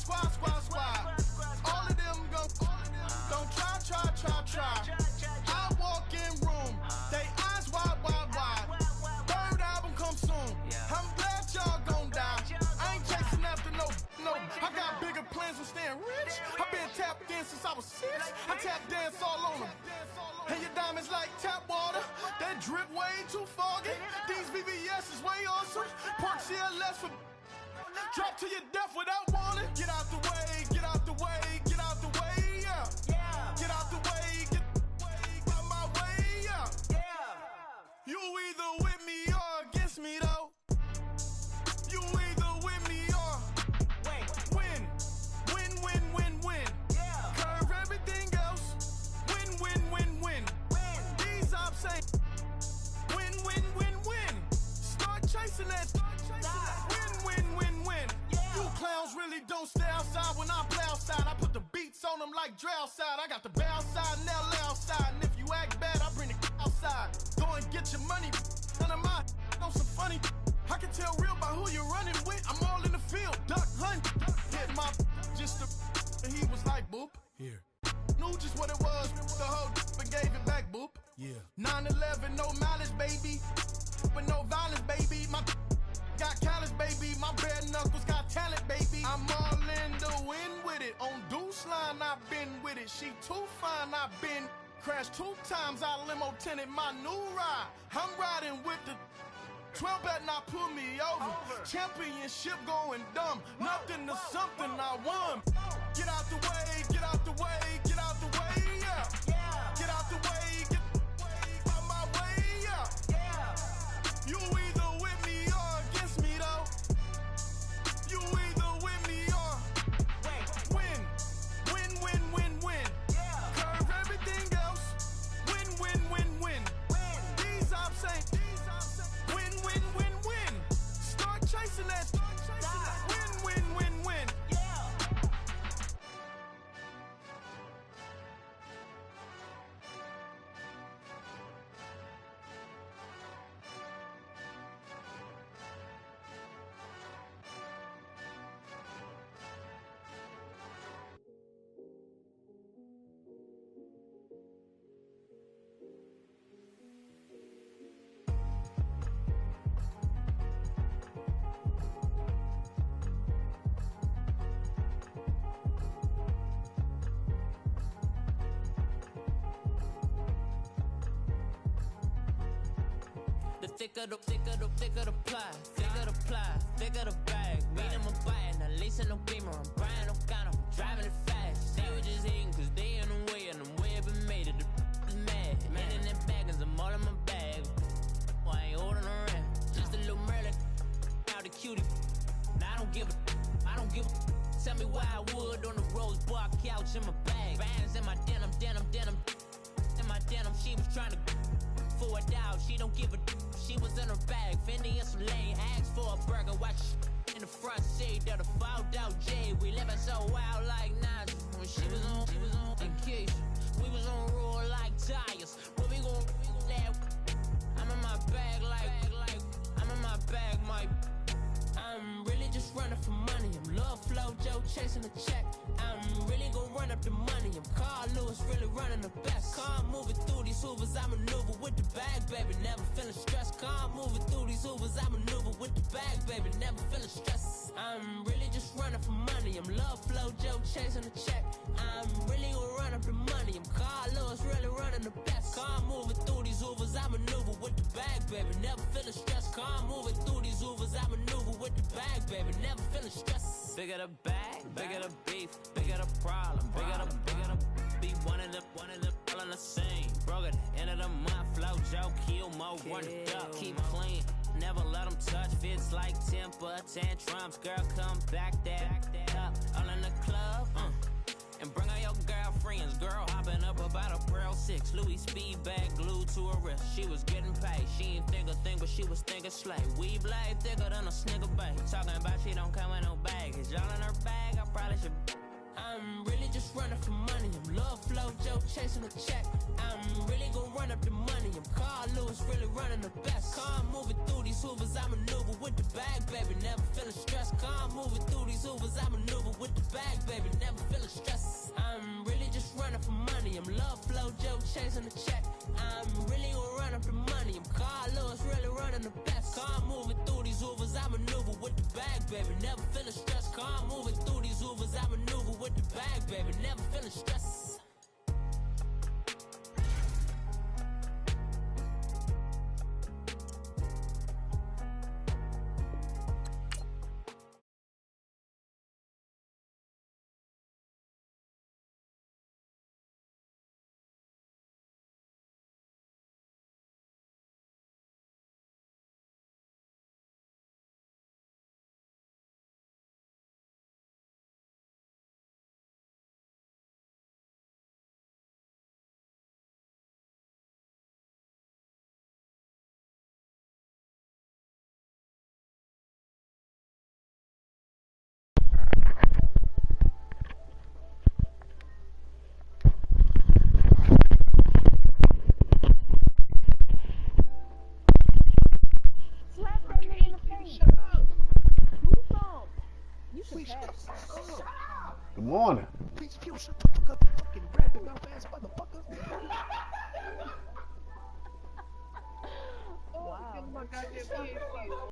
All of them don't try. I walk in room, they eyes wide. Third album come soon. I'm glad y'all gon' die. I ain't chasing after no. I got bigger plans than staying rich. I been tap dance since I was 6. I tap dance all on them. And your diamonds like tap water. That drip way too foggy. These VVS is way awesome. Park CLS for drop to your death without warning. Get out the way, yeah. Get out the way, get out my way, yeah. You either with me or against me though. You either with me or win. Curve everything else. Win. These ops ain't win. Start chasing that. Win. You clowns really don't stay outside when I play outside. I put the beats on them like Dre outside. I got the bow side and LA outside. And if you act bad, I bring the outside. Go and get your money. None of my on some funny. I can tell real by who you're running with. I'm all in the field. Duck hunt. Hit my just and he was like boop. Here. Knew just what it was. The whole but gave it back boop. Yeah. 9/11, no mileage, baby. But no violence, baby. My got callous, baby. My bare knuckles got talent, baby. I'm all in the wind with it. On Deuce line, I've been with it. She too fine, I've been crashed 2 times. I limo tinted my new ride. I'm riding with the 12 better not pull me over. Championship going dumb. Nothing to something I won. Get out the way, yeah. Get out the way, get out my way, yeah. You either with me or against me though. You either with me or win. Curve everything else. Win. These ops ain't win. Start chasing that. Win. Thicker the ply, thicker the bag. Mean I'm a buyer, not leasing no beamer. I'm buying no counter, I'm driving it fast. They were just hating cause they in the way, and the way I've been made it, the is mad. Man in that bag, cause I'm all in my bag. Well, I ain't holding around, just a little Merlin, out the cutie. Now I don't give a. Tell me why I would on the rose bar couch in my bag. Bands in my denim. In my denim, she was trying to for a doubt, she don't give a. She was in her bag, Fendi and some lane. Asked for a burger, watch in the front seat of the fouled out J. We living so wild like Nas. When she was on vacation, we was on roll like tires. When we gon' that, I'm in my bag like I'm in my bag, my. I'm really just running for money. I'm Love Flow Joe chasing the check. I'm really gon' run up the money. I'm Carl Lewis, really running the best. Car moving through these hoovers, I maneuver with the bag, baby. Never feeling stressed. Car moving through these hoovers, I maneuver with the bag, baby. Never feeling stressed. I'm really just running for money. I'm Love Flow Joe chasing the check. I'm really gon' run up the money. I'm Carl Lewis, really running the best. Car moving through these hoovers, I maneuver with the bag, baby. Never feeling stressed. Car moving through these hoovers, I maneuver with the bag, baby. Never feeling stressed. Bigger the bag, bigger the beef, bigger the problem, bigger the be one of the all in the same. Broke at the end of the month, Flow Joe, kill mo, run it up, keep clean. Never let them touch, fits like temper tantrums. Girl, come back that up, all in the club, and bring out your girlfriends. Girl hopping up about a Pearl 6, Louis speed bag glued to her wrist. She was getting paid, she ain't think a thing, but she was thinking slay. We blade thicker than a snigger bag. Talking about she don't come with no baggage. Y'all in her bag, I probably should. I'm really just running for money. I'm Love Flow Joe chasing a check. I'm really gon' run up the money. I'm Carl Lewis, really running the best. Car moving through these hoovers, I maneuver with the bag, baby. Never feeling stressed. Calm moving through these Ubers. I maneuver with the bag, baby. Never feeling stressed. I'm really just running for money. I'm love flow, Joe chasing the check. I'm really gonna run up the money. I'm Carl Lewis, really running the best. Calm moving through these Ubers. I maneuver with the bag, baby. Never feeling stressed. Calm moving through these Ubers. I maneuver with the bag, baby. Never feeling stressed. Slap that nigga in the face. Move on. You should pass. Good morning. Please, shut the fuck up, fucking rabbit mouth ass motherfucker. Wow.